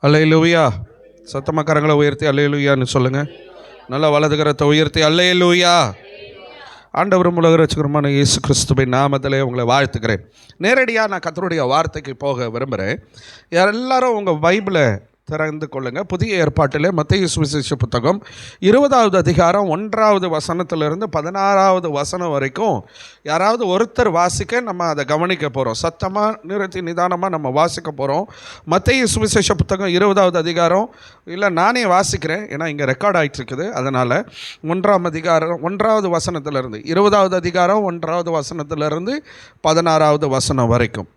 அல்லேலூயா. சத்தமாக கரங்களை உயர்த்தி அல்லேலூயான்னு சொல்லுங்கள். நல்லா வலது கரத்தை உயர்த்தி அல்லேலூயா. ஆண்டவரும் உலக ரட்சகருமான இயேசு கிறிஸ்துவின் நாமத்திலே உங்களை வாழ்த்துக்கிறேன். நேரடியாக நான் கர்த்தருடைய வார்த்தைக்கு போக விரும்புகிறேன். எல்லாரும் உங்கள் பைபிளை திறந்து கொள்ளுங்கள். புதிய ஏற்பாட்டிலே மத்தேயு சுவிசேஷ புத்தகம் 20வது அதிகாரம் 1வது வசனத்திலிருந்து 16வது வசனம் வரைக்கும் யாராவது ஒருத்தர் வாசிக்க நம்ம அதை கவனிக்க போகிறோம். சத்தமாக நிறுத்தி நிதானமாக நம்ம வாசிக்க போகிறோம். மத்தேயு சுவிசேஷ புத்தகம் 20வது அதிகாரம், இல்லை நானே வாசிக்கிறேன், ஏன்னா இங்கே ரெக்கார்ட் ஆகிட்டுருக்குது. அதனால் 1ஆம் அதிகாரம் 1வது வசனத்திலிருந்து 20வது அதிகாரம் 1வது வசனத்திலிருந்து 16வது வசனம் வரைக்கும்.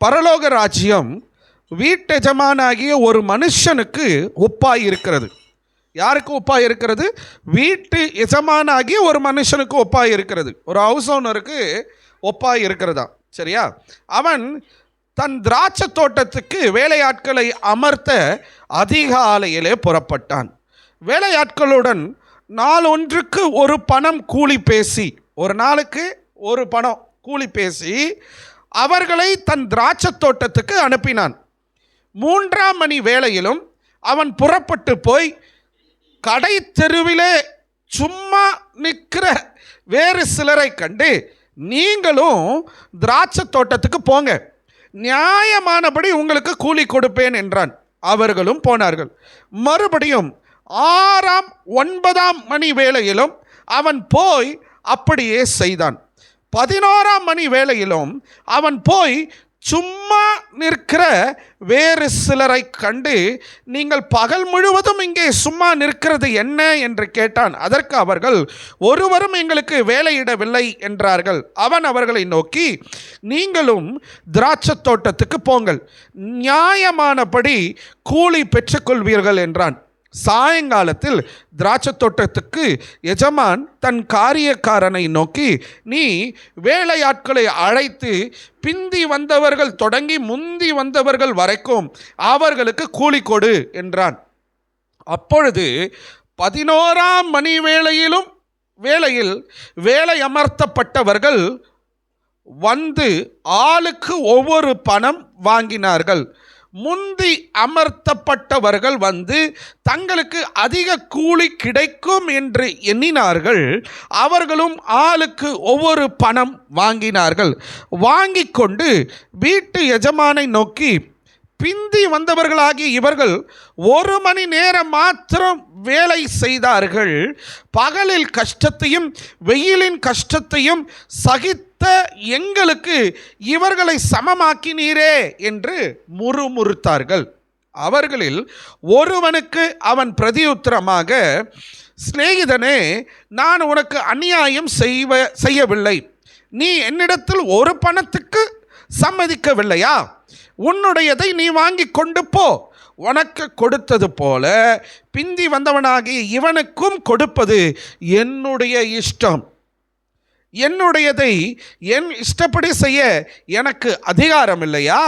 பரலோக ராஜ்யம் வீட்டெஜமானாகிய ஒரு மனுஷனுக்கு ஒப்பாய் இருக்கிறது. யாருக்கு ஒப்பாய் இருக்கிறது? வீட்டு எஜமானாகிய ஒரு மனுஷனுக்கு ஒப்பாய் இருக்கிறது. ஒரு ஹவுஸ் ஓனருக்கு ஒப்பாய் இருக்கிறதா, சரியா? அவன் தன் திராட்சை தோட்டத்துக்கு வேலையாட்களை அமர்த்த அதிகாலையிலே புறப்பட்டான். வேலையாட்களுடன் நாளொன்றுக்கு ஒரு பணம் கூலி பேசி, ஒரு நாளுக்கு ஒரு பணம் கூலி பேசி அவர்களை தன் திராட்சை தோட்டத்துக்கு அனுப்பினான். 3ஆம் மணி வேளையிலும் அவன் புறப்பட்டு போய் கடை தெருவிலே சும்மா நிற்கிற வேறு சிலரை கண்டு, நீங்களும் திராட்சை தோட்டத்துக்கு போங்க, நியாயமானபடி உங்களுக்கு கூலி கொடுப்பேன் என்றான். அவர்களும் போனார்கள். மறுபடியும் 6ஆம் 9ஆம் மணி வேளையிலும் அவன் போய் அப்படியே செய்தான். 11ஆம் மணி வேளையிலும் அவன் போய் சும்மா நிற்கிற வேறு சிலரை கண்டு, நீங்கள் பகல் முழுவதும் இங்கே சும்மா நிற்கிறது என்ன என்று கேட்டான். அதற்கு அவர்கள், ஒருவரும் எங்களுக்கு வேலையிடவில்லை என்றார்கள். அவன் அவர்களை நோக்கி, நீங்களும் திராட்சை தோட்டத்துக்கு போங்கள், நியாயமானபடி கூலி பெற்றுக்கொள்வீர்கள் என்றான். சாயங்காலத்தில் திராட்சை தோட்டத்துக்கு எஜமான் தன் காரியக்காரனை நோக்கி, நீ வேலையாட்களை அழைத்து பிந்தி வந்தவர்கள் தொடங்கி முந்தி வந்தவர்கள் வரைக்கும் அவர்களுக்கு கூலி கொடு என்றான். அப்பொழுது 11ஆம் மணி வேளையில் வேலை அமர்த்தப்பட்டவர்கள் வந்து ஆளுக்கு ஒவ்வொரு பணம் வாங்கினார்கள். முந்தி அமர்த்தப்பட்டவர்கள் வந்து தங்களுக்கு அதிக கூலி கிடைக்கும் என்று எண்ணினார்கள். அவர்களும் ஆளுக்கு ஒவ்வொரு பணம் வாங்கினார்கள். வாங்கி கொண்டு வீட்டு எஜமானை நோக்கி, பிந்தி வந்தவர்களாகி இவர்கள் 1 மணி நேரம் மாத்திரம் வேலை செய்தார்கள். பகலில் கஷ்டத்தையும் வெயிலின் கஷ்டத்தையும் சகித்த எங்களுக்கு இவர்களை சமமாக்கினீரே என்று முறுமுறுத்தார்கள். அவர்களில் ஒருவனுக்கு அவன் பிரதியுத்தரமாக, சிநேகிதனே, நான் உனக்கு அநியாயம் செய்யவில்லை. நீ என்னிடத்தில் ஒரு பணத்துக்கு சம்மதிக்கவில்லையா? உன்னுடையதை நீ வாங்கி கொண்டு போ. உனக்கு கொடுத்தது போல பிந்தி வந்தவனாகி இவனுக்கும் கொடுப்பது என்னுடைய இஷ்டம். என்னுடையதை என் இஷ்டப்படி செய்ய எனக்கு அதிகாரம் இல்லையா?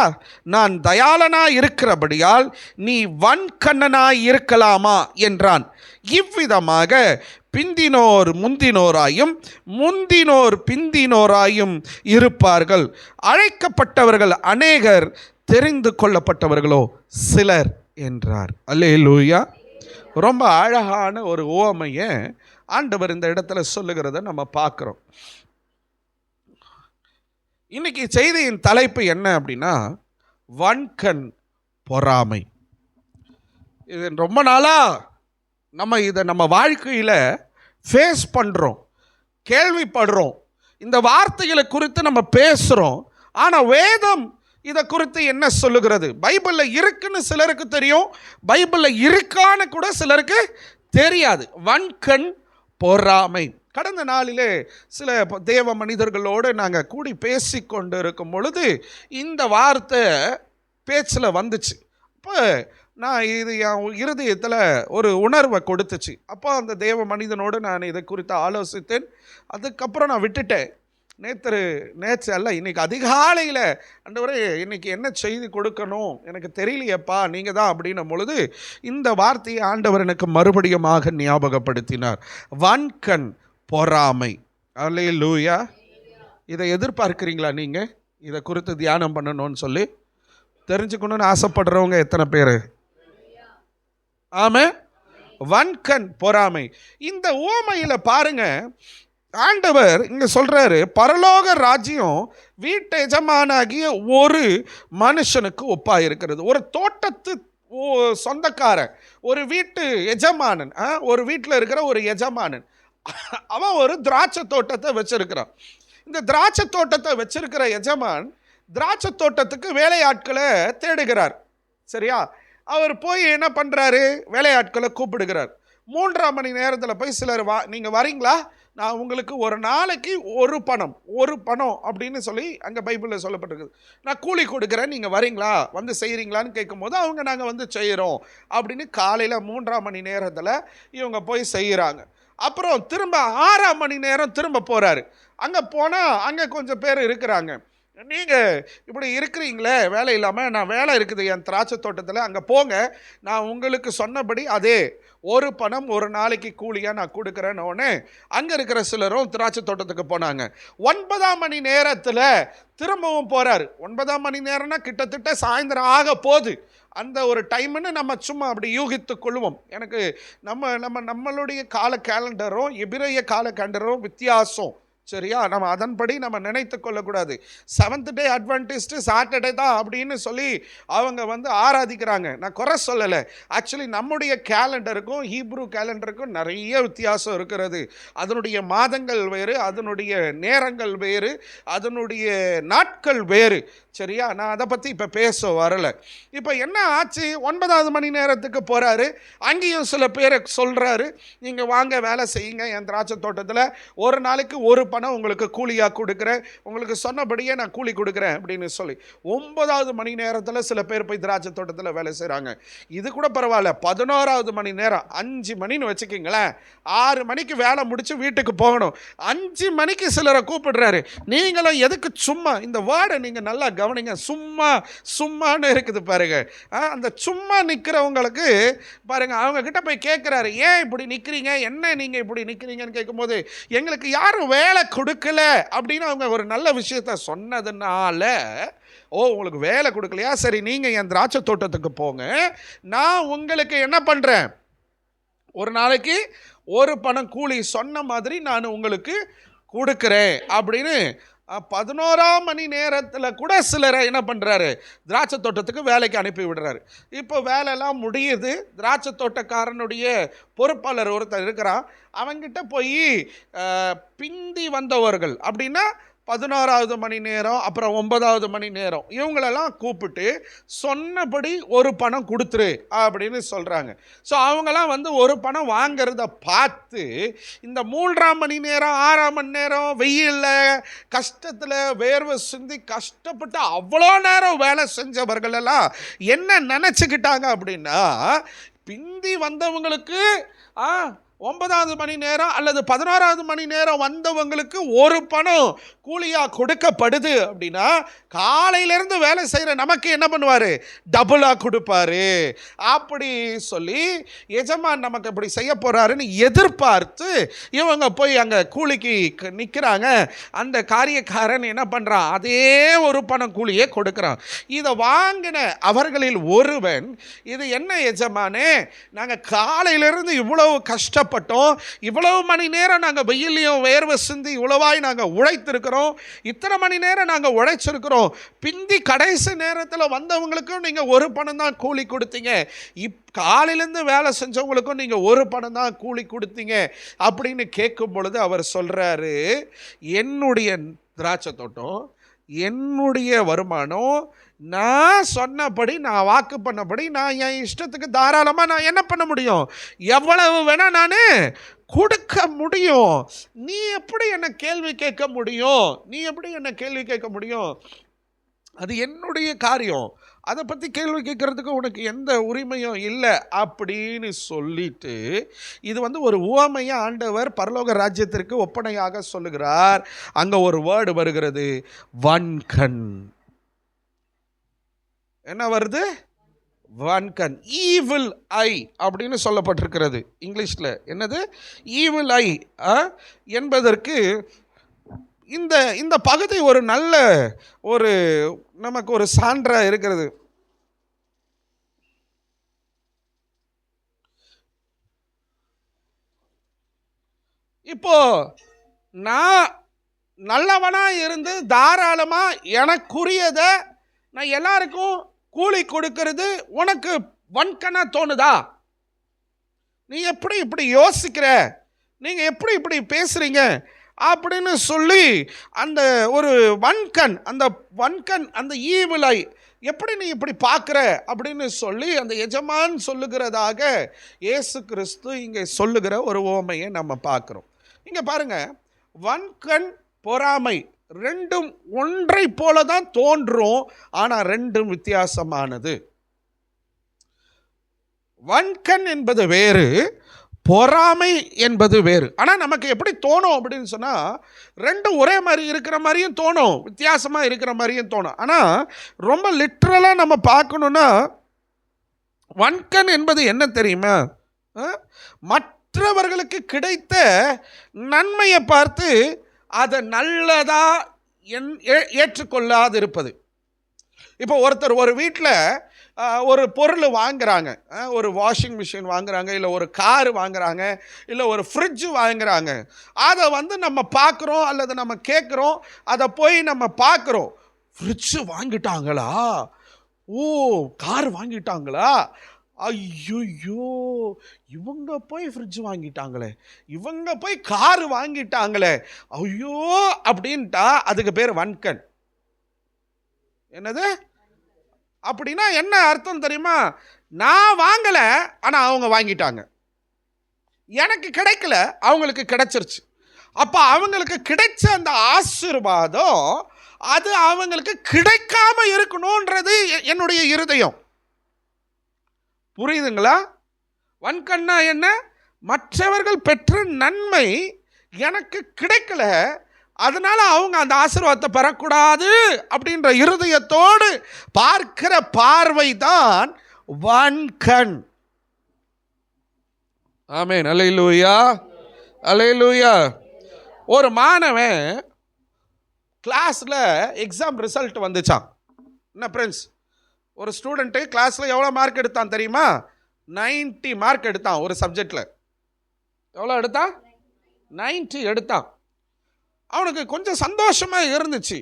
நான் தயாளனாய் இருக்கிறபடியால் நீ வன்கண்ணனாய் இருக்கலாமா என்றான். இவ்விதமாக பிந்தினோர் முந்தினோராயும் முந்தினோர் பிந்தினோராயும் இருப்பார்கள். அழைக்கப்பட்டவர்கள் அநேகர், தெரிந்து கொள்ளப்பட்டவர்களோ சிலர் என்றார். அல்லேலூயா. ரொம்ப அழகான ஒரு உவமையை ஆண்டவர் இந்த இடத்துல சொல்லுகிறத நம்ம பார்க்குறோம். இன்னைக்கு செய்தியின் தலைப்பு என்ன அப்படின்னா, வன்கண் பொறாமை. இது ரொம்ப நாளாக இதை நம்ம வாழ்க்கையில் ஃபேஸ் பண்ணுறோம், கேள்விப்படுறோம். இந்த வார்த்தைகளை குறித்து நம்ம பேசுகிறோம். ஆனால் வேதம் இதை குறித்து என்ன சொல்லுகிறது? பைபிளில் இருக்குன்னு சிலருக்கு தெரியும், பைபிளில் இருக்கான்னு கூட சிலருக்கு தெரியாது. வன்கண் பொறாமை. கடந்த நாளிலே சில தேவ மனிதர்களோடு நாங்கள் கூடி பேசி கொண்டு இருக்கும் பொழுது இந்த வார்த்தை பேச்சில் வந்துச்சு. அப்போ நான் இது என் இருதயத்தில் ஒரு உணர்வை கொடுத்துச்சு. அப்போ அந்த தேவ மனிதனோடு நான் இதை குறித்து ஆலோசித்தேன். அதுக்கப்புறம் நான் விட்டுட்டேன். நேற்று அல்ல, இன்றைக்கி அதிகாலையில், ஆண்டவரே இன்றைக்கி என்ன செய்தி கொடுக்கணும் எனக்கு தெரியலையப்பா, நீங்கள் தான் அப்படின்னும் பொழுது இந்த வார்த்தையை ஆண்டவர் எனக்கு மறுபடியுமாக ஞாபகப்படுத்தினார். வன்கண் பொறாமை. அல்லேலூயா. இதை எதிர்பார்க்குறீங்களா? நீங்கள் இதை குறித்து தியானம் பண்ணணும்னு சொல்லி தெரிஞ்சுக்கணுன்னு ஆசைப்படுறவங்க எத்தனை பேர்? ஆமென். வன்கண் பொறாமை. இந்த உவமையில பாருங்க, ஆண்டவர் இங்க சொல்றாரு, பரலோக ராஜ்யம் வீட்டு எஜமானாகிய ஒரு மனுஷனுக்கு ஒப்பா இருக்கிறது. ஒரு தோட்டத்து சொந்தக்காரன், ஒரு வீட்டு எஜமானன், ஒரு வீட்டில் இருக்கிற ஒரு எஜமானன், அவன் ஒரு திராட்சை தோட்டத்தை வச்சிருக்கிறான். இந்த திராட்சை தோட்டத்தை வச்சிருக்கிற எஜமான் திராட்சை தோட்டத்துக்கு வேலையாட்களை தேடுகிறார். சரியா? அவர் போய் என்ன பண்றாரு, வேலையாட்களை கூப்பிடுகிறார். 3ஆம் மணி நேரத்தில் போய் சிலர் நீங்க வரீங்களா, நான் உங்களுக்கு ஒரு நாளைக்கு ஒரு பணம் அப்படின்னு சொல்லி அங்கே பைபிளில் சொல்லப்பட்டிருக்குது, நான் கூலி கொடுக்குறேன், நீங்கள் வரீங்களா, வந்து செய்கிறீங்களான்னு கேட்கும்போது அவங்க நாங்கள் வந்து செய்கிறோம் அப்படின்னு காலையில் 3ஆம் மணி நேரத்தில் இவங்க போய் செய்கிறாங்க. அப்புறம் திரும்ப 6ஆம் மணி நேரம் திரும்ப போகிறாரு. அங்கே போனால் அங்கே கொஞ்சம் பேர் இருக்கிறாங்க. நீங்கள் இப்படி இருக்கிறீங்களே வேலை இல்லாமல், நான் வேலை இருக்குது என் திராட்சை தோட்டத்தில், அங்கே போங்க, நான் உங்களுக்கு சொன்னபடி அதே ஒரு பணம் ஒரு நாளைக்கு கூலியாக நான் கொடுக்குறேன்னு அங்கே இருக்கிற சிலரும் திராட்சை தோட்டத்துக்கு போனாங்க. 9ஆம் மணி நேரத்தில் திரும்பவும் போகிறாரு. 9ஆம் மணி நேரம்னா கிட்டத்தட்ட சாயந்தரம் ஆக போகுது. அந்த ஒரு டைம்னு நம்ம சும்மா அப்படி யூகித்து கொள்வோம். எனக்கு நம்மளுடைய கால கேலண்டரும் எபிரேய கால கேலண்டரும் வித்தியாசம். சரியா? நம்ம அதன்படி நம்ம நினைத்து கொள்ளக்கூடாது. 7th டே அட்வென்டிஸ்ட் சாட்டர்டே தான் அப்படின்னு சொல்லி அவங்க வந்து ஆராதிக்கிறாங்க. நான் குறை சொல்லலை. ஆக்சுவலி நம்முடைய கேலண்டருக்கும் ஹீப்ரூ கேலண்டருக்கும் நிறைய வித்தியாசம் இருக்கிறது. அதனுடைய மாதங்கள் வேறு, அதனுடைய நேரங்கள் வேறு, அதனுடைய நாட்கள் வேறு. சரியா? நான் அதை பற்றி இப்போ பேச வரலை. இப்போ என்ன ஆச்சு, 9ஆவது மணி நேரத்துக்கு போகிறாரு. அங்கேயும் சில பேரை சொல்கிறாரு, நீங்கள் வாங்க வேலை செய்யுங்க என் திராட்சை தோட்டத்தில், ஒரு நாளைக்கு ஒரு பணம் உங்களுக்கு கூலியாக கொடுக்குறேன், உங்களுக்கு சொன்னபடியே நான் கூலி கொடுக்குறேன் அப்படின்னு சொல்லி 9ஆவது மணி நேரத்தில் சில பேர் போய் திராட்சை தோட்டத்தில் வேலை செய்கிறாங்க. இது கூட பரவாயில்ல, 11ஆவது மணி நேரம் 5 மணின்னு வச்சுக்கிங்களேன், 6 மணிக்கு வேலை முடிச்சு வீட்டுக்கு போகணும். 5 மணிக்கு சிலரை கூப்பிடுறாரு. நீங்களும் எதுக்கு சும்மா, இந்த வேர்டை நீங்கள் நல்லா கவனிங்க, சும்மான்னு இருக்குது பாருங்க. அந்த சும்மா நிற்கிறவங்களுக்கு பாருங்க, அவங்க கிட்ட போய் கேட்குறாரு, ஏன் இப்படி நிற்கிறீங்க, என்ன நீங்கள் இப்படி நிற்கிறீங்கன்னு கேட்கும்போது, எங்களுக்கு யாரும் வேலை கொடுக்கல அப்படின்னு அவங்க ஒரு நல்ல விஷயத்த சொன்னதுனால, உங்களுக்கு வேலை கொடுக்கலையா, சரி நீங்கள் என் திராட்சை தோட்டத்துக்கு போங்க, நான் உங்களுக்கு என்ன பண்ணுறேன், ஒரு நாளைக்கு ஒரு பணம் கூலி சொன்ன மாதிரி நான் உங்களுக்கு கொடுக்குறேன் அப்படின்னு 11ஆம் மணி நேரத்தில் கூட சிலரை என்ன பண்ணுறாரு, திராட்சை தோட்டத்துக்கு வேலைக்கு அனுப்பி விடுறாரு. இப்போ வேலையெல்லாம் முடியுது. திராட்சை தோட்டக்காரனுடைய பொறுப்பாளர் ஒருத்தர் இருக்கிறான். அவங்கிட்ட போய் பிந்தி வந்தவர்கள் அப்படின்னா 11ஆவது மணி நேரம், அப்புறம் 9ஆவது மணி நேரம், இவங்களெல்லாம் கூப்பிட்டு சொன்னபடி ஒரு பணம் கொடுத்துரு அப்படின்னு சொல்கிறாங்க. ஸோ அவங்களாம் வந்து ஒரு பணம் வாங்கிறத பார்த்து இந்த 3ஆம் மணி நேரம் 6ஆம் மணி நேரம் வெயிலில் கஷ்டத்தில் வேர்வை சிந்தி கஷ்டப்பட்டு அவ்வளோ நேரம் வேலை செஞ்சவர்களெல்லாம் என்ன நினச்சிக்கிட்டாங்க அப்படின்னா, பிந்தி வந்தவங்களுக்கு 9ஆவது மணி நேரம் அல்லது 11ஆவது மணி நேரம் வந்தவங்களுக்கு ஒரு பணம் கூலியாக கொடுக்கப்படுது அப்படின்னா, காலையிலேருந்து வேலை செய்கிற நமக்கு என்ன பண்ணுவார், டபுளாக கொடுப்பாரு அப்படி சொல்லி எஜமான் நமக்கு இப்படி செய்ய போகிறாருன்னு எதிர்பார்த்து இவங்க போய் அங்கே கூலிக்கு நிற்கிறாங்க. அந்த காரியக்காரன் என்ன பண்ணுறான், அதே ஒரு பணம் கூலியே கொடுக்குறான். இதை வாங்கின அவர்களில் ஒருவன், இது என்ன எஜமானே, நாங்கள் காலையிலேருந்து இவ்வளவு கஷ்டப்பட்டோம், இவ்வளவு மணி நேரம் நாங்கள் வெயிலையும் வேர்வை சிந்தி இவ்வளவாய் நாங்கள் உழைத்திருக்கிறோம், இத்தனை மணி நேரம் நாங்கள் உழைச்சிருக்கிறோம், பிந்தி கடைசி நேரத்தில் வந்தவங்களுக்கும் நீங்கள் ஒரு பணம் தான் கூலி கொடுத்தீங்க, காலையிலேருந்து வேலை செஞ்சவங்களுக்கும் நீங்கள் ஒரு பணம் தான் கூலி கொடுத்தீங்க அப்படின்னு கேட்கும் பொழுது அவர் சொல்கிறாரு, என்னுடைய திராட்சை தோட்டம், என்னுடைய வருமானம், நான் சொன்னபடி, நான் வாக்கு பண்ணபடி, நான் என் இஷ்டத்துக்கு தாராளமாக நான் என்ன பண்ண முடியும், எவ்வளவு வேணால் நான் கொடுக்க முடியும். நீ எப்படி என்ன கேள்வி கேட்க முடியும், அது என்னுடைய காரியம், அதை பற்றி கேள்வி கேட்கறதுக்கு உனக்கு எந்த உரிமையும் இல்லை அப்படின்னு சொல்லிட்டு, இது வந்து ஒரு உவமையை ஆண்டவர் பரலோக ராஜ்யத்திற்கு ஒப்பனையாக சொல்லுகிறார். அங்கே ஒரு வேர்டு வருகிறது, வன்கண். என்ன வருது, வன்கண், ஈவில் ஐ அப்படின்னு சொல்லப்பட்டிருக்கிறது இங்கிலீஷில். என்னது, ஈவில் ஐ என்பதற்கு இந்த பகுதி ஒரு நல்ல ஒரு நமக்கு ஒரு சான்றாக இருக்கிறது. இப்போ நான் நல்லவனா இருந்து தாராளமா எனக்குரியதை நான் எல்லாருக்கும் கூலி கொடுக்கிறது உனக்கு வன்கனா தோணுதா? நீ எப்படி இப்படி யோசிக்கிற, நீங்க எப்படி இப்படி பேசுறீங்க அப்படின்னு சொல்லி அந்த ஒரு வன்கண், அந்த ஈவிலை எப்படி நீ இப்படி பார்க்குற அப்படின்னு சொல்லி அந்த எஜமான் சொல்லுகிறதாக இயேசு கிறிஸ்து இங்கே சொல்லுகிற ஒரு உவமையை நம்ம பார்க்குறோம். இங்கே பாருங்க, வன்கண் பொறாமை ரெண்டும் ஒன்றை போல தான் தோன்றும், ஆனால் ரெண்டும் வித்தியாசமானது. வன்கண் என்பது வேறு, பொறாமை என்பது வேறு. ஆனால் நமக்கு எப்படி தோணும் அப்படின்னு சொன்னால், ரெண்டும் ஒரே மாதிரி இருக்கிற மாதிரியும் தோணும், வித்தியாசமாக இருக்கிற மாதிரியும் தோணும். ஆனால் ரொம்ப லிட்ரலாக நம்ம பார்க்கணுன்னா, வன்கண் என்பது என்ன தெரியுமா? மற்றவர்களுக்கு கிடைத்த நன்மையை பார்த்து அதை நல்லதா ஏற்றுக்கொள்ளாது இருப்பது. இப்போ ஒருத்தர் ஒரு வீட்டில் ஒரு பொருள் வாங்குறாங்க, ஒரு வாஷிங் மிஷின் வாங்குறாங்க, இல்லை ஒரு காரு வாங்குறாங்க, இல்லை ஒரு ஃப்ரிட்ஜு வாங்குறாங்க. அதை நம்ம பார்க்குறோம் அல்லது நம்ம கேட்குறோம், அதை போய் நம்ம பார்க்குறோம். ஃப்ரிட்ஜு வாங்கிட்டாங்களா, ஓ கார் வாங்கிட்டாங்களா, ஐயோ இவங்க போய் ஃப்ரிட்ஜ் வாங்கிட்டாங்களே, இவங்க போய் கார் வாங்கிட்டாங்களே, ஐயோ அப்படின்ட்டா அதுக்கு பேர் வன்கண். என்னது அப்படின்னா என்ன அர்த்தம் தெரியுமா? நான் வாங்கலை, ஆனால் அவங்க வாங்கிட்டாங்க. எனக்கு கிடைக்கல, அவங்களுக்கு கிடைச்சிருச்சு. அப்போ அவங்களுக்கு கிடைச்ச அந்த ஆசீர்வாதம் அது அவங்களுக்கு கிடைக்காம இருக்கணும்ன்றது என்னுடைய இருதயம். புரியுதுங்களா? வன்கண்ணா என்ன? மற்றவர்கள் பெற்ற நன்மை எனக்கு கிடைக்கல, அதனால அவங்க அந்த ஆசீர்வாதத்தை பெறக்கூடாது அப்படின்ற இருதயத்தோடு பார்க்கிற பார்வை தான் வன்கண். ஆமென், அல்லேலூயா, அல்லேலூயா. ஒரு மாணவன் கிளாஸில் எக்ஸாம் ரிசல்ட் வந்துச்சான். என்ன ஃப்ரெண்ட்ஸ், ஒரு ஸ்டூடெண்ட்டு கிளாஸில் எவ்வளோ மார்க் எடுத்தான் தெரியுமா? 90 மார்க் எடுத்தான். ஒரு சப்ஜெக்டில் எவ்வளோ எடுத்தான்? 90 எடுத்தான். அவனுக்கு கொஞ்சம் சந்தோஷமாக இருந்துச்சு.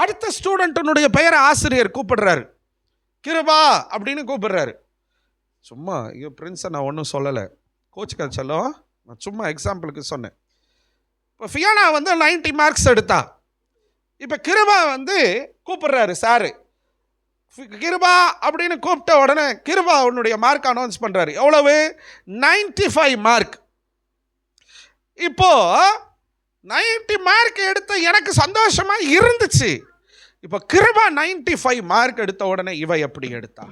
அடுத்த ஸ்டூடெண்ட்டினுடைய பெயரை ஆசிரியர் கூப்பிடுறாரு, கிருபா அப்படின்னு கூப்பிடுறாரு. சும்மா ஐயோ பிரின்ஸை நான் ஒன்றும் சொல்லலை, கோச்சுக்க சொல்ல, நான் சும்மா எக்ஸாம்பிளுக்கு சொன்னேன். இப்போ ஃபியானா 90 மார்க்ஸ் எடுத்தா. இப்போ கிருபா கூப்பிடுறாரு சாரு. கிருபா அப்படின்னு கூப்பிட்ட உடனே கிருபா உன்னுடைய மார்க் அனௌன்ஸ் பண்ணுறாரு. எவ்வளவு? 95 மார்க். இப்போ 90 மார்க் எடுத்த எனக்கு சந்தோஷமாக இருந்துச்சு. இப்போ கிருபா 95 மார்க் எடுத்த உடனே இவ எப்படி எடுத்தா?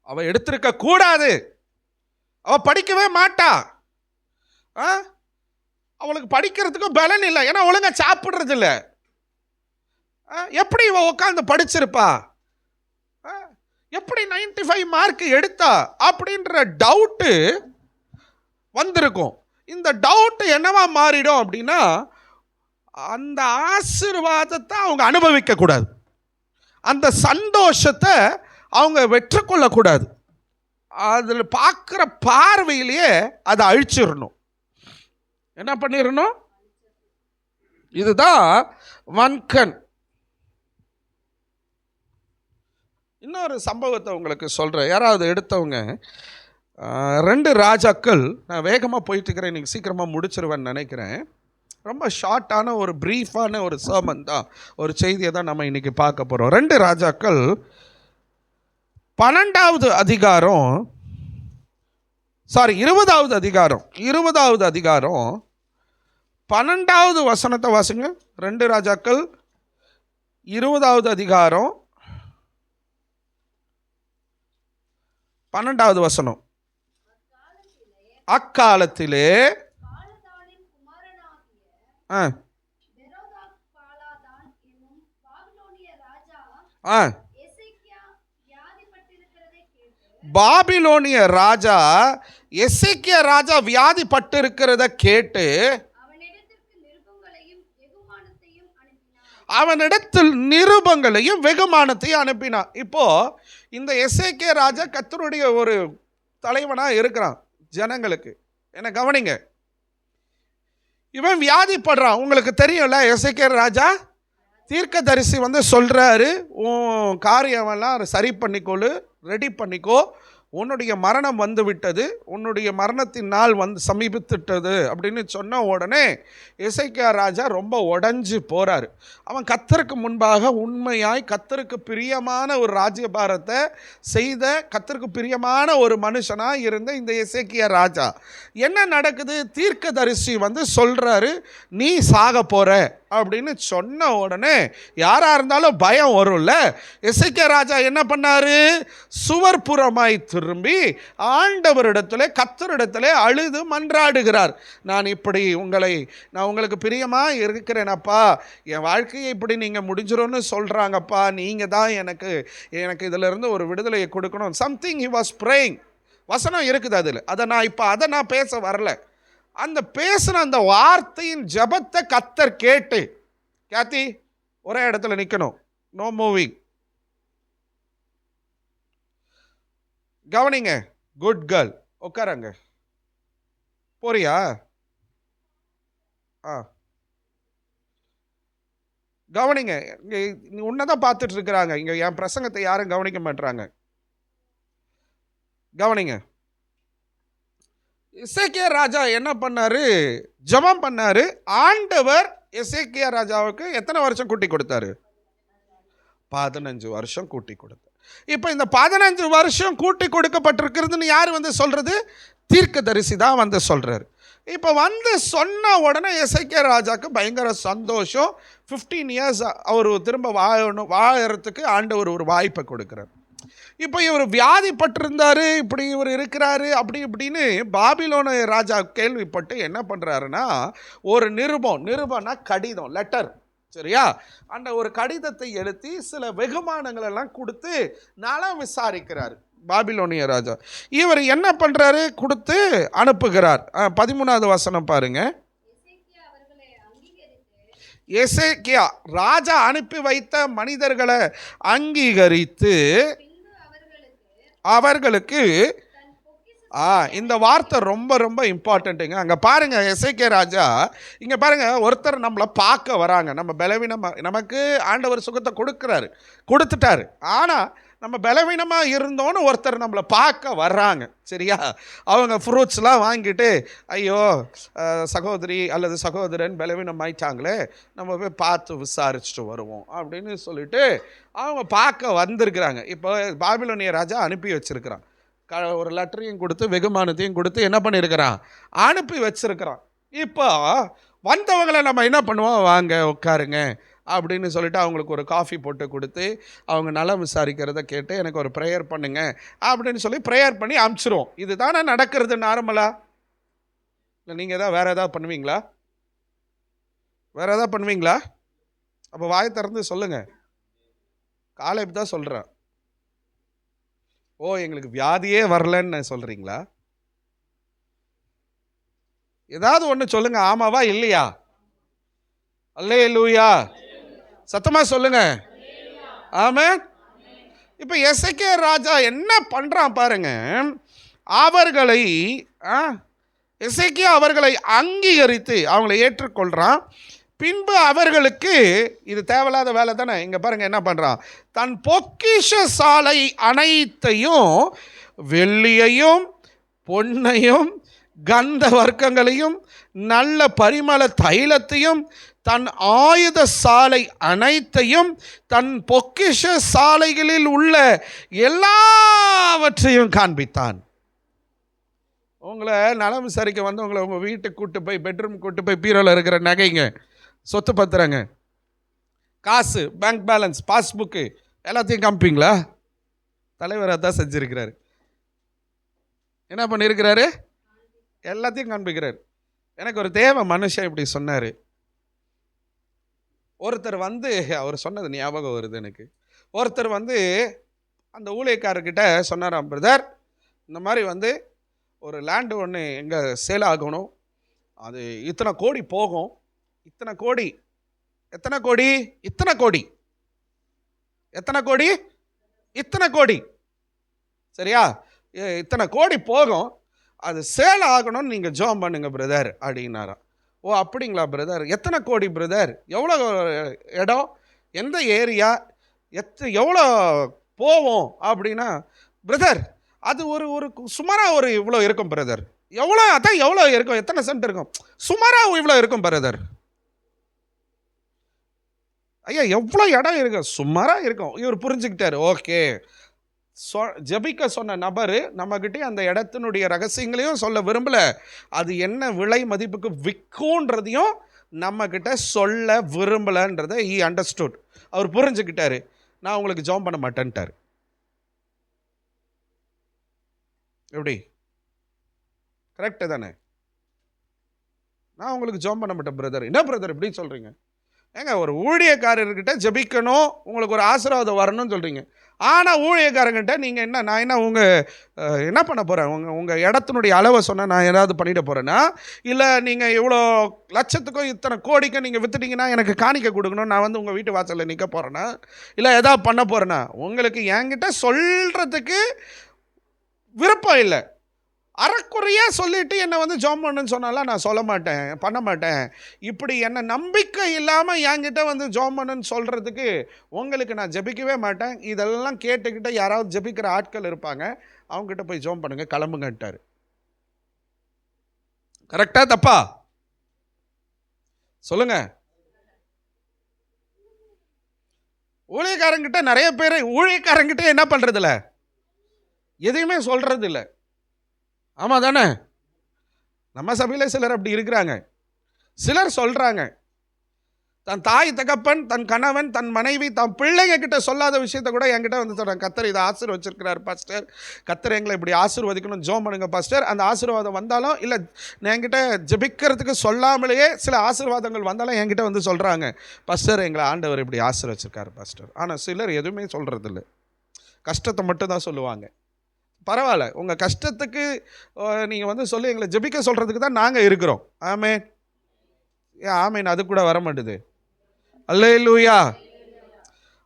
அவ எடுத்திருக்க கூடாது, அவ படிக்கவே மாட்டா. அவளுக்கு படிக்கிறதுக்கும் பலன் இல்லை, ஏன்னா ஒழுங்கா சாப்பிட்றது இல்லை. எப்படி இவ உட்காந்து படிச்சிருப்பா? எப்படி 95 மார்க் எடுத்தா அப்படின்ற டவுட்டு வந்திருக்கும். இந்த டவுட் என்னவா மாறிடும் அப்படின்னா, அந்த ஆசீர்வாதத்தை அவங்க அனுபவிக்க கூடாது, அந்த சந்தோஷத்தை அவங்க வெற்றுக்கொள்ளக்கூடாது. அதில் பார்க்குற பார்வையிலேயே அதை அழிச்சிடணும். என்ன பண்ணிடணும்? இதுதான் வன்கண். இன்னொரு சம்பவத்தை உங்களுக்கு சொல்கிறேன். யாராவது எடுத்தவங்க 2 ராஜாக்கள், நான் வேகமாக போயிட்டு இருக்கிறேன், இன்றைக்கி சீக்கிரமாக முடிச்சிருவேன்னு நினைக்கிறேன். ரொம்ப ஷார்ட்டான ஒரு ப்ரீஃபான ஒரு சர்மன் தான், ஒரு செய்தியை தான் நம்ம இன்றைக்கி பார்க்க போகிறோம். 2 ராஜாக்கள் 20வது அதிகாரம் 12வது வசனத்தை வாசிங்க. 2 ராஜாக்கள் 20வது அதிகாரம் 12வது வசனம். அக்காலத்திலே பாபிலோனிய ராஜா எசேக்கியா ராஜா வியாதிப்பட்டிருக்கிறத கேட்டு அவனிடத்தில் நிருபங்களையும் வெகுமானத்தையும் அனுப்பினான். இப்போ இந்த எசேக்கியா ராஜா கர்த்தருடைய ஒரு தலைவனாக இருக்கிறான் ஜனங்களுக்கு. என்ன கவனிங்க, இவன் வியாதிப்படுறான். உங்களுக்கு தெரியும்ல, எசேக்கியா ராஜா தீர்க்கதரிசி வந்து சொல்றாரு, உன் காரியமெல்லாம் சரி பண்ணிக்கொள்ளு, ரெடி பண்ணிக்கோ, உன்னுடைய மரணம் வந்து விட்டது, உன்னுடைய மரணத்தின் நாள் வந்து சமீபித்துட்டது அப்படின்னு சொன்ன உடனே எசேக்கியா ராஜா ரொம்ப உடஞ்சி போறாரு. அவன் கர்த்தருக்கு முன்பாக உண்மையாய் கர்த்தருக்கு பிரியமான ஒரு ராஜ்யபாரத்தை செய்த, கர்த்தருக்கு பிரியமான ஒரு மனுஷனாக இருந்த இந்த எசேக்கியா ராஜா என்ன நடக்குது, தீர்க்கதரிசி வந்து சொல்றாரு, நீ சாக போற அப்படின்னு சொன்ன உடனே யாரா இருந்தாலும் பயம் வரும்ல. எசேக்கியா ராஜா என்ன பண்ணாரு, சுவர்புறமாய் திரும்பி ஆண்டவரிடத்துல, கர்த்தரிடத்துல அழுது மன்றாடுகிறார். நான் உங்களுக்கு பிரியமா இருக்கிறேனப்பா, என் வாழ்க்கையை இப்படி நீங்க முடிஞ்சிரும்னு சொல்றாங்கப்பா, நீங்க தான் எனக்கு இதுல இருந்து ஒரு விடுதலையை கொடுக்கணும். Something he was praying. வசனம் இருக்குது அதில். அதை நான் பேச வரல. அந்த பேசுன அந்த வார்த்தையின் ஜபத்தை கர்த்தர் கேட்டு, கேத்தி ஒரே இடத்துல நிக்கணும், நோ மூவிங். கவனிங்க, குட் கேர்ள், உட்காரங்க. போறியா? கவனிங்க, இங்க உன்னதான் பார்த்துட்டு இருக்கிறாங்க. இங்க என் பிரசங்கத்தை யாரும் கவனிக்க மாட்டாங்க. கவனிங்க, எசேக்கியா ராஜா என்ன பண்ணாரு, ஜெபம் பண்ணாரு. ஆண்டவர் எசேக்கியா ராஜாவுக்கு எத்தனை வருஷம் கூட்டி கொடுத்தாரு? 15 வருஷம் கூட்டி கொடுத்தார். இப்போ இந்த 15 வருஷம் கூட்டி கொடுக்கப்பட்டிருக்கிறதுன்னு யார் வந்து சொல்றது? தீர்க்கதரிசி தான் வந்து சொல்றாரு. இப்போ வந்து சொன்ன உடனே எசேக்கியா ராஜாக்கு பயங்கர சந்தோஷம். 15 இயர்ஸ் அவர் திரும்ப வாழறதுக்கு ஆண்டவர் ஒரு வாய்ப்பை கொடுக்குறார். இப்போ இவர் வியாதிப்பட்டிருந்தாரு, இப்படி இவர் இருக்கிறாரு, அப்படி இப்படின்னு பாபிலோன ராஜா கேள்விப்பட்டு என்ன பண்ணுறாருன்னா, ஒரு நிருபம்னா கடிதம், லெட்டர், சரியா, அந்த ஒரு கடிதத்தை எழுதி சில வெகுமானங்கள் எல்லாம் கொடுத்து நலம் விசாரிக்கிறார் பாபிலோனிய ராஜா. இவர் என்ன பண்ணுறாரு, கொடுத்து அனுப்புகிறார். 13வது வசனம் பாருங்க. எசேக்கியா ராஜா அனுப்பி வைத்த மனிதர்களை அங்கீகரித்து அவர்களுக்கு, இந்த வார்த்தை ரொம்ப ரொம்ப இம்பார்ட்டண்ட்டுங்க. அங்கே பாருங்க, எசேக்கியா ராஜா இங்கே பாருங்க, ஒருத்தர் நம்மளை பார்க்க வராங்க. நம்ம பலவீனமாக, நமக்கு ஆண்டவர் சுகத்தை கொடுத்துட்டாரு, ஆனால் நம்ம பலவீனமாக இருந்தோன்னு ஒருத்தர் நம்மளை பார்க்க வர்றாங்க, சரியா. அவங்க ஃப்ரூட்ஸ்லாம் வாங்கிட்டு, ஐயோ சகோதரி அல்லது சகோதரன் பலவீனம் ஆயிட்டாங்களே, நம்ம போய் பார்த்து விசாரிச்சுட்டு வருவோம் அப்படின்னு சொல்லிட்டு அவங்க பார்க்க வந்திருக்கிறாங்க. இப்போ பாபிலோனிய ராஜா அனுப்பி வச்சிருக்கிறான். ஒரு லெட்டரையும் கொடுத்து வெகுமானத்தையும் கொடுத்து என்ன பண்ணியிருக்கிறான், அனுப்பி வச்சிருக்கிறான். இப்போ வந்தவங்களை நம்ம என்ன பண்ணுவோம், வாங்க உட்காருங்க அப்படின்னு சொல்லிட்டு அவங்களுக்கு ஒரு காஃபி போட்டு கொடுத்து அவங்க நலம் விசாரிக்கிறத கேட்டு எனக்கு ஒரு ப்ரேயர் பண்ணுங்க அப்படின்னு சொல்லி ப்ரேயர் பண்ணி அனுப்பிச்சிருவோம். இது தானே நடக்கிறது நார்மலாக. இல்லை நீங்கள் தான் வேறு ஏதாவது பண்ணுவீங்களா? அப்போ வாயை திறந்து சொல்லுங்கள். காலேப் தான் சொல்கிறேன். ஓ, எங்களுக்கு வியாதியே வரலன்னு சொல்கிறீங்களா? ஏதாவது ஒன்று சொல்லுங்க, ஆமாவா இல்லையா? அல்லேலூயா, சத்தமா சொல்லுங்க. ஆமென். இப்போ எசேக்கியா ராஜா என்ன பண்றான் பாருங்க, எசேக்கியா அவர்களை அங்கீகரித்து அவங்களை ஏற்றுக்கொள்றான். பின்பு அவர்களுக்கு, இது தேவையில்லாத வேலை தானே, இங்க பாருங்க என்ன பண்றான், தன் பொக்கிஷ சாலை அனைத்தையும், வெள்ளியையும் பொன்னையும் கந்த வர்க்கங்களையும் நல்ல பரிமள தைலத்தையும் தன் ஆயுத சாலை அனைத்தையும் தன் பொக்கிஷ சாலைகளில் உள்ள எல்லாவற்றையும் காண்பித்தான். உங்களை நலம் விசாரிக்க வந்து உங்களை உங்கள் வீட்டுக்கு கூட்டு போய், பெட்ரூம் கூட்டு போய், பீரோவில் இருக்கிற நகைங்க, சொத்து பத்திரங்க, காசு, பேங்க் பேலன்ஸ், பாஸ்புக்கு எல்லாத்தையும் காமிப்பீங்களா? தலைவராக தான் செஞ்சுருக்கிறாரு. என்ன பண்ணியிருக்கிறாரு? எல்லாத்தையும் காண்பிக்கிறார். எனக்கு ஒரு தேவ மனுஷன் இப்படி சொன்னார். ஒருத்தர் வந்து, அவர் சொன்னது ஞாபகம் வருது எனக்கு. ஒருத்தர் வந்து அந்த ஊழியக்காரர்கிட்ட சொன்னாராம், பிரதர் இந்த மாதிரி வந்து ஒரு லேண்டு ஒன்று எங்கே சேல் ஆகணும், அது இத்தனை கோடி போகும். இத்தனை கோடி, எத்தனை கோடி? இத்தனை கோடி. எத்தனை கோடி? இத்தனை கோடி, சரியா? இத்தனை கோடி போகும். அது சேல் ஆகணும்னு நீங்கள் ஜெபம் பண்ணுங்க பிரதர் அப்படின்னாராம். ஓ அப்படிங்களா பிரதர், எத்தனை கோடி பிரதர், எவ்வளோ இடம், எந்த ஏரியா, எவ்வளோ போவோம் அப்படின்னா, பிரதர் அது ஒரு ஒரு சுமாராக ஒரு இவ்வளோ இருக்கும் பிரதர். எவ்வளோ, அதான் எவ்வளோ இருக்கும், எத்தனை சென்ட் இருக்கும், சுமாராக இவ்வளோ இருக்கும் பிரதர். ஐயா எவ்வளோ இடம் இருக்கு, சுமாராக இருக்கும். இவர் புரிஞ்சுக்கிட்டாரு. ஓகே, ஜெபிக்க சொன்ன நபர் நம்மகிட்டே அந்த இடத்தினுடைய ரகசியங்களையும் சொல்ல விரும்பல, அது என்ன விலை மதிப்புக்கு விற்கும்ன்றதையும் நம்ம கிட்ட சொல்ல விரும்பலன்றதை he understood. அவர் புரிஞ்சுக்கிட்டாரு. நான் உங்களுக்கு ஜெபம் பண்ண மாட்டேன்ட்டார். எப்படி கரெக்டு தானே? நான் உங்களுக்கு ஜெபம் பண்ண மாட்டேன் பிரதர். என்ன பிரதர் இப்படி சொல்றீங்க? ஏங்க, ஒரு ஊழியக்காரர்கிட்ட ஜெபிக்கணும், உங்களுக்கு ஒரு ஆசீர்வாதம் வரணும்னு சொல்கிறீங்க. ஆனால் ஊழியக்காரங்கிட்ட நீங்கள் என்ன, நான் என்ன என்ன பண்ண போகிறேன், உங்கள் இடத்தினுடைய அளவை சொன்னால் நான் ஏதாவது பண்ணிட போகிறேன்னா, இல்லை நீங்கள் இவ்வளோ லட்சத்துக்கும் இத்தனை கோடிக்கும் நீங்கள் விற்றுட்டீங்கன்னா எனக்கு காணிக்க கொடுக்கணும், நான் உங்கள் வீட்டு வாசலில் நிற்க போகிறேன்னா, இல்லை ஏதாவது பண்ண போகிறேன்னா, உங்களுக்கு என்கிட்ட சொல்கிறதுக்கு விருப்பம் இல்லை. அறக்குறையாக சொல்லிவிட்டு என்னை ஜெபம் பண்ணுன்னு சொன்னாலாம் நான் சொல்ல மாட்டேன், பண்ண மாட்டேன். இப்படி என்னை நம்பிக்கை இல்லாமல் என்கிட்ட ஜெபம் பண்ணுன்னு சொல்கிறதுக்கு உங்களுக்கு நான் ஜெபிக்கவே மாட்டேன். இதெல்லாம் கேட்டுக்கிட்ட யாராவது ஜெபிக்கிற ஆட்கள் இருப்பாங்க, அவங்ககிட்ட போய் ஜெபம் பண்ணுங்க, கிளம்புங்கட்டார். கரெக்டா தப்பா சொல்லுங்க? ஊழியக்காரங்கிட்ட நிறைய பேர் ஊழியக்காரங்கிட்ட என்ன பண்ணுறதில்ல, எதையுமே சொல்கிறது இல்லை. ஆமாம் தானே? நம்ம சபையில் சிலர் அப்படி இருக்கிறாங்க. சிலர் சொல்கிறாங்க, தன் தாய் தகப்பன், தன் கணவன், தன் மனைவி, தன் பிள்ளைங்க கிட்ட சொல்லாத விஷயத்த கூட என்கிட்ட சொல்கிறாங்க. கர்த்தர் இதை ஆசீர்வச்சிருக்கிறார் பாஸ்டர், கர்த்தர் எங்களை இப்படி ஆசீர்வதிக்கணும், ஜெபம் பண்ணுங்க பாஸ்டர். அந்த ஆசீர்வாதம் வந்தாலும், இல்லை என்கிட்ட ஜெபிக்கிறதுக்கு சொல்லாமலேயே சில ஆசீர்வாதங்கள் வந்தாலும் என்கிட்ட சொல்கிறாங்க, பாஸ்டர் எங்களை ஆண்டவர் இப்படி ஆசீர்வச்சிருக்கார் பாஸ்டர். ஆனால் சிலர் எதுவுமே சொல்கிறதில்ல, கஷ்டத்தை மட்டும்தான் சொல்லுவாங்க. பரவாயில்ல, உங்கள் கஷ்டத்துக்கு நீங்கள் சொல்லி எங்களை ஜெபிக்க சொல்கிறதுக்கு தான் நாங்கள் இருக்கிறோம். ஆமேன். ஆமேன். அது கூட வர மாட்டுது. அல்லேலூயா.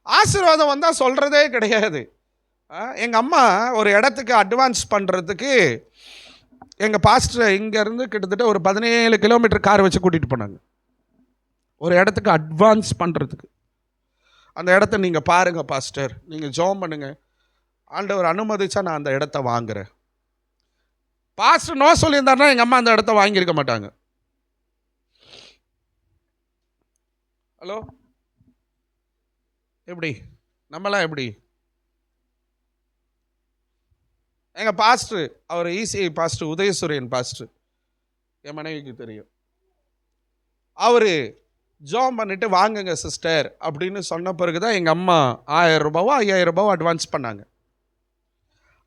ஆசீர்வாதம் வந்தால் சொல்கிறதே கிடையாது. எங்கள் அம்மா ஒரு இடத்துக்கு அட்வான்ஸ் பண்ணுறதுக்கு எங்கள் பாஸ்டரை இங்கேருந்து கிட்டத்தட்ட ஒரு 17 கிலோமீட்டர் கார் வச்சு கூட்டிகிட்டு போனாங்க, ஒரு இடத்துக்கு அட்வான்ஸ் பண்ணுறதுக்கு. அந்த இடத்த நீங்கள் பாருங்கள் பாஸ்டர், நீங்கள் ஜெபம் பண்ணுங்கள், ஆண்டவர் அனுமதிச்சா நான் அந்த இடத்த வாங்குறேன். பாஸ்டர் நோ சொல்லியிருந்தாருன்னா எங்கள் அம்மா அந்த இடத்த வாங்கியிருக்க மாட்டாங்க. ஹலோ, எப்படி நம்மளாம் எப்படி? எங்கள் பாஸ்டர், அவர் இசிஐ பாஸ்டர் உதயசூரியன் பாஸ்டர், என் மனைவிக்கு தெரியும். அவர் ஜெபம் பண்ணிட்டு வாங்குங்க சிஸ்டர் அப்படின்னு சொன்ன பிறகு தான் எங்கள் அம்மா 1000 ரூபாவோ 5000 ரூபாவோ அட்வான்ஸ் பண்ணாங்க.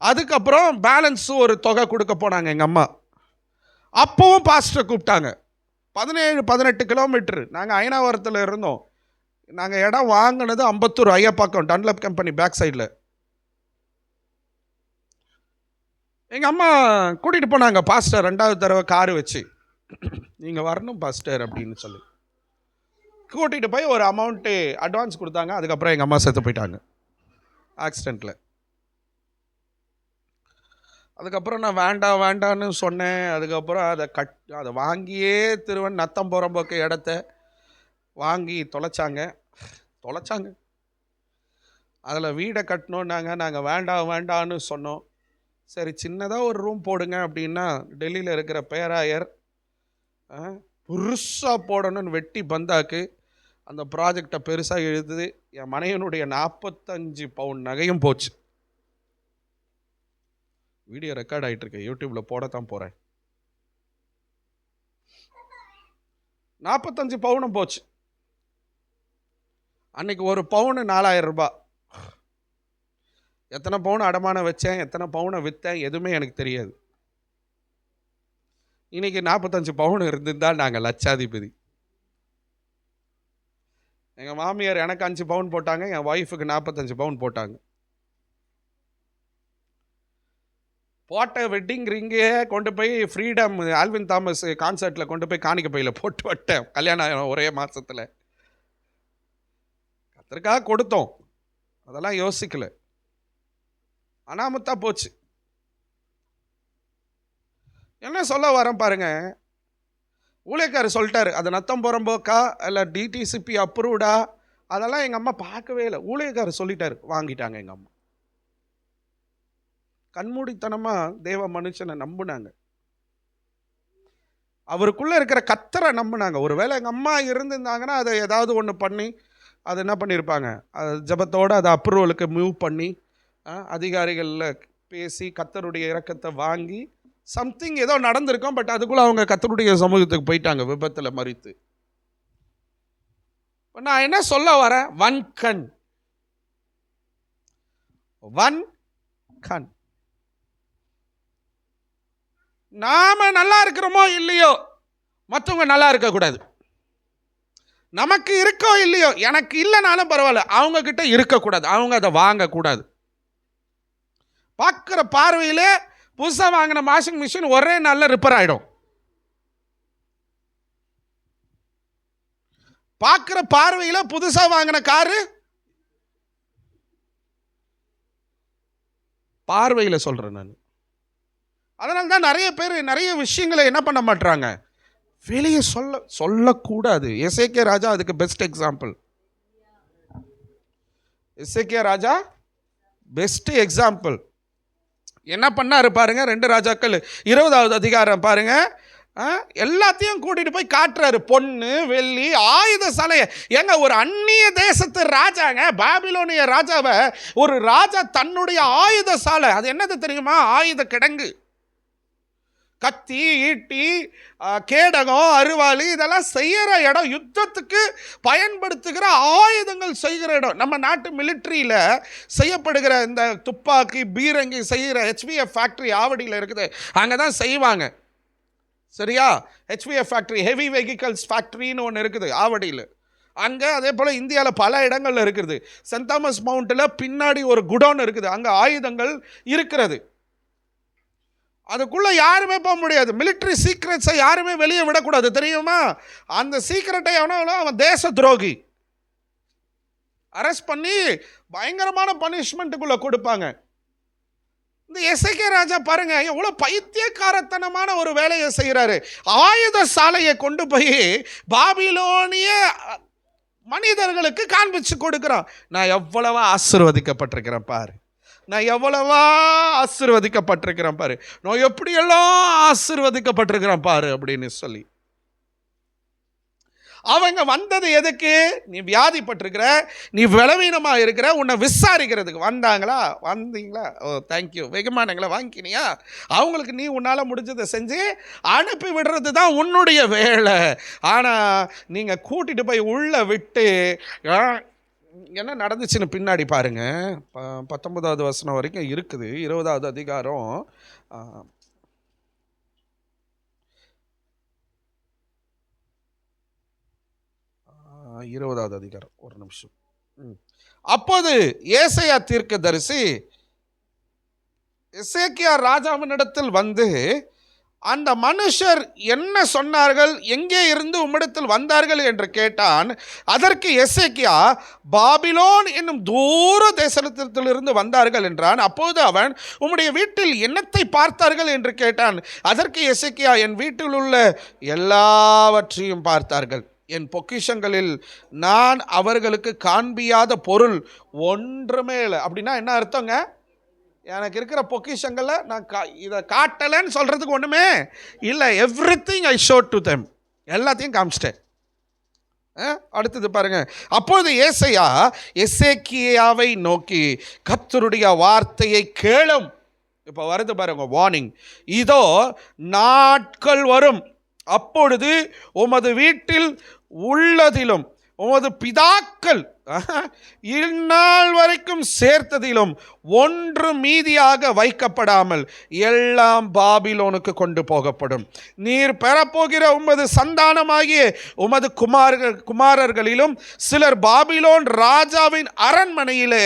அதுக்கப்புறம் பேலன்ஸு ஒரு தொகை கொடுக்க போனாங்க எங்கள் அம்மா. அப்போவும் பாஸ்டரை கூப்பிட்டாங்க. 17-18 கிலோமீட்டரு. நாங்கள் அயனாவரத்தில் இருந்தோம். நாங்கள் இடம் வாங்கினது Ambattur Ayyappakkam Dunlop company back சைடில். எங்கள் அம்மா கூட்டிகிட்டு போனாங்க பாஸ்டர் 2வது தடவை காரு வச்சு, நீங்கள் வரணும் பாஸ்டர் அப்படின்னு சொல்லி கூட்டிகிட்டு போய் ஒரு அமௌண்ட்டு அட்வான்ஸ் கொடுத்தாங்க. அதுக்கப்புறம் எங்கள் அம்மா செத்து போயிட்டாங்க ஆக்சிடெண்ட்டில். அதுக்கப்புறம் நான் வேண்டான்னு சொன்னேன். அதுக்கப்புறம் அதை வாங்கியே நத்தம் புறம்போக்கு இடத்த வாங்கி தொலைச்சாங்க. அதில் வீடை கட்டணுன்னாங்க. நாங்கள் வேண்டான்னு சொன்னோம். சரி சின்னதாக ஒரு ரூம் போடுங்க அப்படின்னா, டெல்லியில் இருக்கிற பேராயர் பெருசாக போடணும்னு வெட்டி பந்தாக்கு அந்த ப்ராஜெக்டை பெருசாக எழுதுது. என் மனைவனுடைய 45 பவுன் நகையும் போச்சு. வீடியோ ரெக்கார்ட் ஆகிட்டு இருக்கு, யூடியூப்பில் போடத்தான் போகிறேன். 45 பவுனும் போச்சு. அன்னைக்கு ஒரு பவுனு 4000 ரூபாய். எத்தனை பவுன் அடமானம் வச்சேன், எத்தனை பவுனை விற்றேன், எதுவுமே எனக்கு தெரியாது. இன்னைக்கு 45 பவுன் இருந்திருந்தால் நாங்கள் லட்சாதிபதி. எங்கள் மாமியார் எனக்கு 5 பவுன் போட்டாங்க, என் ஒய்ஃபுக்கு 45 பவுன் போட்டாங்க. போட்ட வெட்டிங் ரிங்கே கொண்டு போய் ஃப்ரீடம் ஆல்வின் தாமஸ் கான்சர்ட்டில் கொண்டு போய் காணிக்க பையில் போட்டு விட்டேன். கல்யாணம் ஒரே மாதத்தில். கத்திரிக்காக கொடுத்தோம், அதெல்லாம் யோசிக்கல, அனாமத்தா போச்சு. என்ன சொல்ல வரேன் பாருங்க. ஊழியக்காரர் சொல்லிட்டாரு, அது நத்தம் புறம்போக்கா இல்லை டிடிசிபி அப்ரூவ்டா, அதெல்லாம் எங்கள் அம்மா பார்க்கவே இல்லை. ஊழியக்காரர் சொல்லிட்டாரு, வாங்கிட்டாங்க. எங்கள் அம்மா கண்மூடித்தனமாக தேவ மனுஷனை நம்பினாங்க, அவருக்குள்ளே இருக்கிற கத்தரை நம்பினாங்க. ஒருவேளை எங்கள் அம்மா இருந்திருந்தாங்கன்னா அதை ஏதாவது ஒன்று பண்ணி அது என்ன பண்ணியிருப்பாங்க, அது ஜபத்தோடு அதை அப்ரூவலுக்கு மூவ் பண்ணி அதிகாரிகளில் பேசி கத்தருடைய இரக்கத்தை வாங்கி சம்திங் ஏதோ நடந்திருக்கும். பட் அதுக்குள்ளே அவங்க கத்தருடைய சமூகத்துக்கு போயிட்டாங்க, விபத்தில் மறித்து. நான் என்ன சொல்ல வரேன், ஒன் கண், ஒன் கண். நாம நல்லா இருக்கிறோமோ இல்லையோ மற்றவங்க நல்லா இருக்கக்கூடாது. நமக்கு இருக்கோ இல்லையோ, எனக்கு இல்லைனாலும் பரவாயில்ல, அவங்க கிட்ட இருக்கக்கூடாது, அவங்க அதை வாங்கக்கூடாது. பார்க்குற பார்வையிலே புதுசாக வாங்கின வாஷிங் மிஷின் ஒரே நாளில் ரிப்பேர் ஆகிடும். பார்க்குற பார்வையில் புதுசாக வாங்கின காரு, பார்வையில் சொல்கிறேன் நான். அதனால தான் நிறைய பேர் நிறைய விஷயங்களை என்ன பண்ண மாட்டாங்க, வெளியே சொல்லக்கூடாது. எசேக்கியா ராஜா அதுக்கு பெஸ்ட் எக்ஸாம்பிள். எசேக்கியா ராஜா பெஸ்ட் எக்ஸாம்பிள். என்ன பண்ணாரு பாருங்க, 2 ராஜாக்கள் 20வது அதிகாரம் பாருங்க. எல்லாத்தையும் கூட்டிட்டு போய் காட்டுறாரு, பொண்ணு வெள்ளி ஆயுத சாலையை. ஏங்க, ஒரு அந்நிய தேசத்து ராஜாங்க, பாபிலோனிய ராஜாவை ஒரு ராஜா தன்னுடைய ஆயுத சாலை, அது என்னது தெரியுமா, ஆயுத கிடங்கு, கத்தி ஈட்டி கேடகம் அருவாளி இதெல்லாம் செய்கிற இடம், யுத்தத்துக்கு பயன்படுத்துகிற ஆயுதங்கள் செய்கிற இடம். நம்ம நாட்டு மிலிட்ரியில் செய்யப்படுகிற இந்த துப்பாக்கி பீரங்கி செய்கிற HVF ஃபேக்ட்ரி ஆவடியில் இருக்குது, அங்கே தான் செய்வாங்க. சரியா, HVF ஃபேக்ட்ரி, ஹெவி வெஹிக்கல்ஸ் ஃபேக்ட்ரின்னு ஒன்று இருக்குது ஆவடியில். அங்கே அதே போல் இந்தியாவில் பல இடங்களில் இருக்குது. சென்ட் தாமஸ் மவுண்டில் பின்னாடி ஒரு குடோன் இருக்குது, அங்கே ஆயுதங்கள் இருக்கிறது. அதுக்குள்ளே யாருமே போக முடியாது. மிலிட்ரி சீக்ரெட்ஸை யாருமே வெளியே விடக்கூடாது, தெரியுமா? அந்த சீக்ரெட்டை எவனாலும் அவன் தேச துரோகி, அரெஸ்ட் பண்ணி பயங்கரமான பனிஷ்மெண்ட்டுக்குள்ளே கொடுப்பாங்க. இந்த எசேக்கியா ராஜா பாருங்க, எவ்வளோ பைத்தியக்காரத்தனமான ஒரு வேலையை செய்கிறாரு. ஆயுத சாலையை கொண்டு போய் பாபிலோனிய மனிதர்களுக்கு காண்பிச்சு கொடுக்குறான். நான் எவ்வளவா ஆசீர்வதிக்கப்பட்டிருக்கிறேன் பாரு, நான் எவ்வளவா ஆசீர்வதிக்கப்பட்டிருக்கிறேன் பாரு, நான் எப்படியெல்லாம் ஆசீர்வதிக்கப்பட்டிருக்கிறேன் பாரு அப்படின்னு சொல்லி. அவங்க வந்தது எதுக்கு? நீ வியாதிப்பட்டிருக்கிற, நீ பலவீனமாக இருக்கிற, உன்னை விசாரிக்கிறதுக்கு வந்தாங்களா? வந்தீங்களா? ஓ தேங்க்யூ, வெகுமானங்களை வாங்கினியா? அவங்களுக்கு நீ உன்னால் முடிஞ்சதை செஞ்சு அனுப்பி விடுறது தான் உன்னுடைய வேலை. ஆனால் நீங்கள் கூட்டிகிட்டு போய் உள்ளே விட்டு என்ன நடந்துச்சுன்னு பின்னாடி பாருங்க. 19வது வசனம் வரைக்கும் இருக்குது, 20வது அதிகாரம். 20வது அதிகாரம், ஒரு நிமிஷம். அப்போது ஏசாயா தீர்க்கதரிசி எசேக்கியா ராஜாவினிடத்தில் வந்து, அந்த மனுஷர் என்ன சொன்னார்கள், எங்கே இருந்து உம்மிடத்தில் வந்தார்கள் என்று கேட்டான். அதற்கு எசேக்கியா, பாபிலோன் என்னும் தூர தேசத்திலிருந்து வந்தார்கள் என்றான். அப்போது அவன், உம்முடைய வீட்டில் என்னத்தை பார்த்தார்கள் என்று கேட்டான். அதற்கு எசேக்கியா, என் வீட்டில் உள்ள எல்லாவற்றையும் பார்த்தார்கள், என் பொக்கிஷங்களில் நான் அவர்களுக்கு காண்பியாத பொருள் ஒன்றுமே இல்லை. அப்படின்னா என்ன அர்த்தங்க? எனக்கு இருக்கிற பொக்கிஷங்களில் நான் இதை காட்டலைன்னு சொல்கிறதுக்கு ஒன்றுமே இல்லை. எவ்ரிதிங் ஐ ஷோட் டு தெம், எல்லாத்தையும் காமிச்சிட்டேன். அடுத்தது பாருங்க. அப்பொழுது ஏசாயா எசேக்கியாவை நோக்கி, கர்த்தருடைய வார்த்தையை கேளும். இப்போ வருது பாருங்க வார்னிங். இதோ நாட்கள் வரும், அப்பொழுது உமது வீட்டில் உள்ளதிலும் உமது பிதாக்கள் இந்நாள் வரைக்கும் சேர்த்ததிலும் ஒன்று மீதியாக வைக்கப்படாமல் எல்லாம் பாபிலோனுக்கு கொண்டு போகப்படும். நீர் பெறப்போகிற உமது சந்தானமாகிய உமது குமாரர்களிலும் சிலர் பாபிலோன் ராஜாவின் அரண்மனையிலே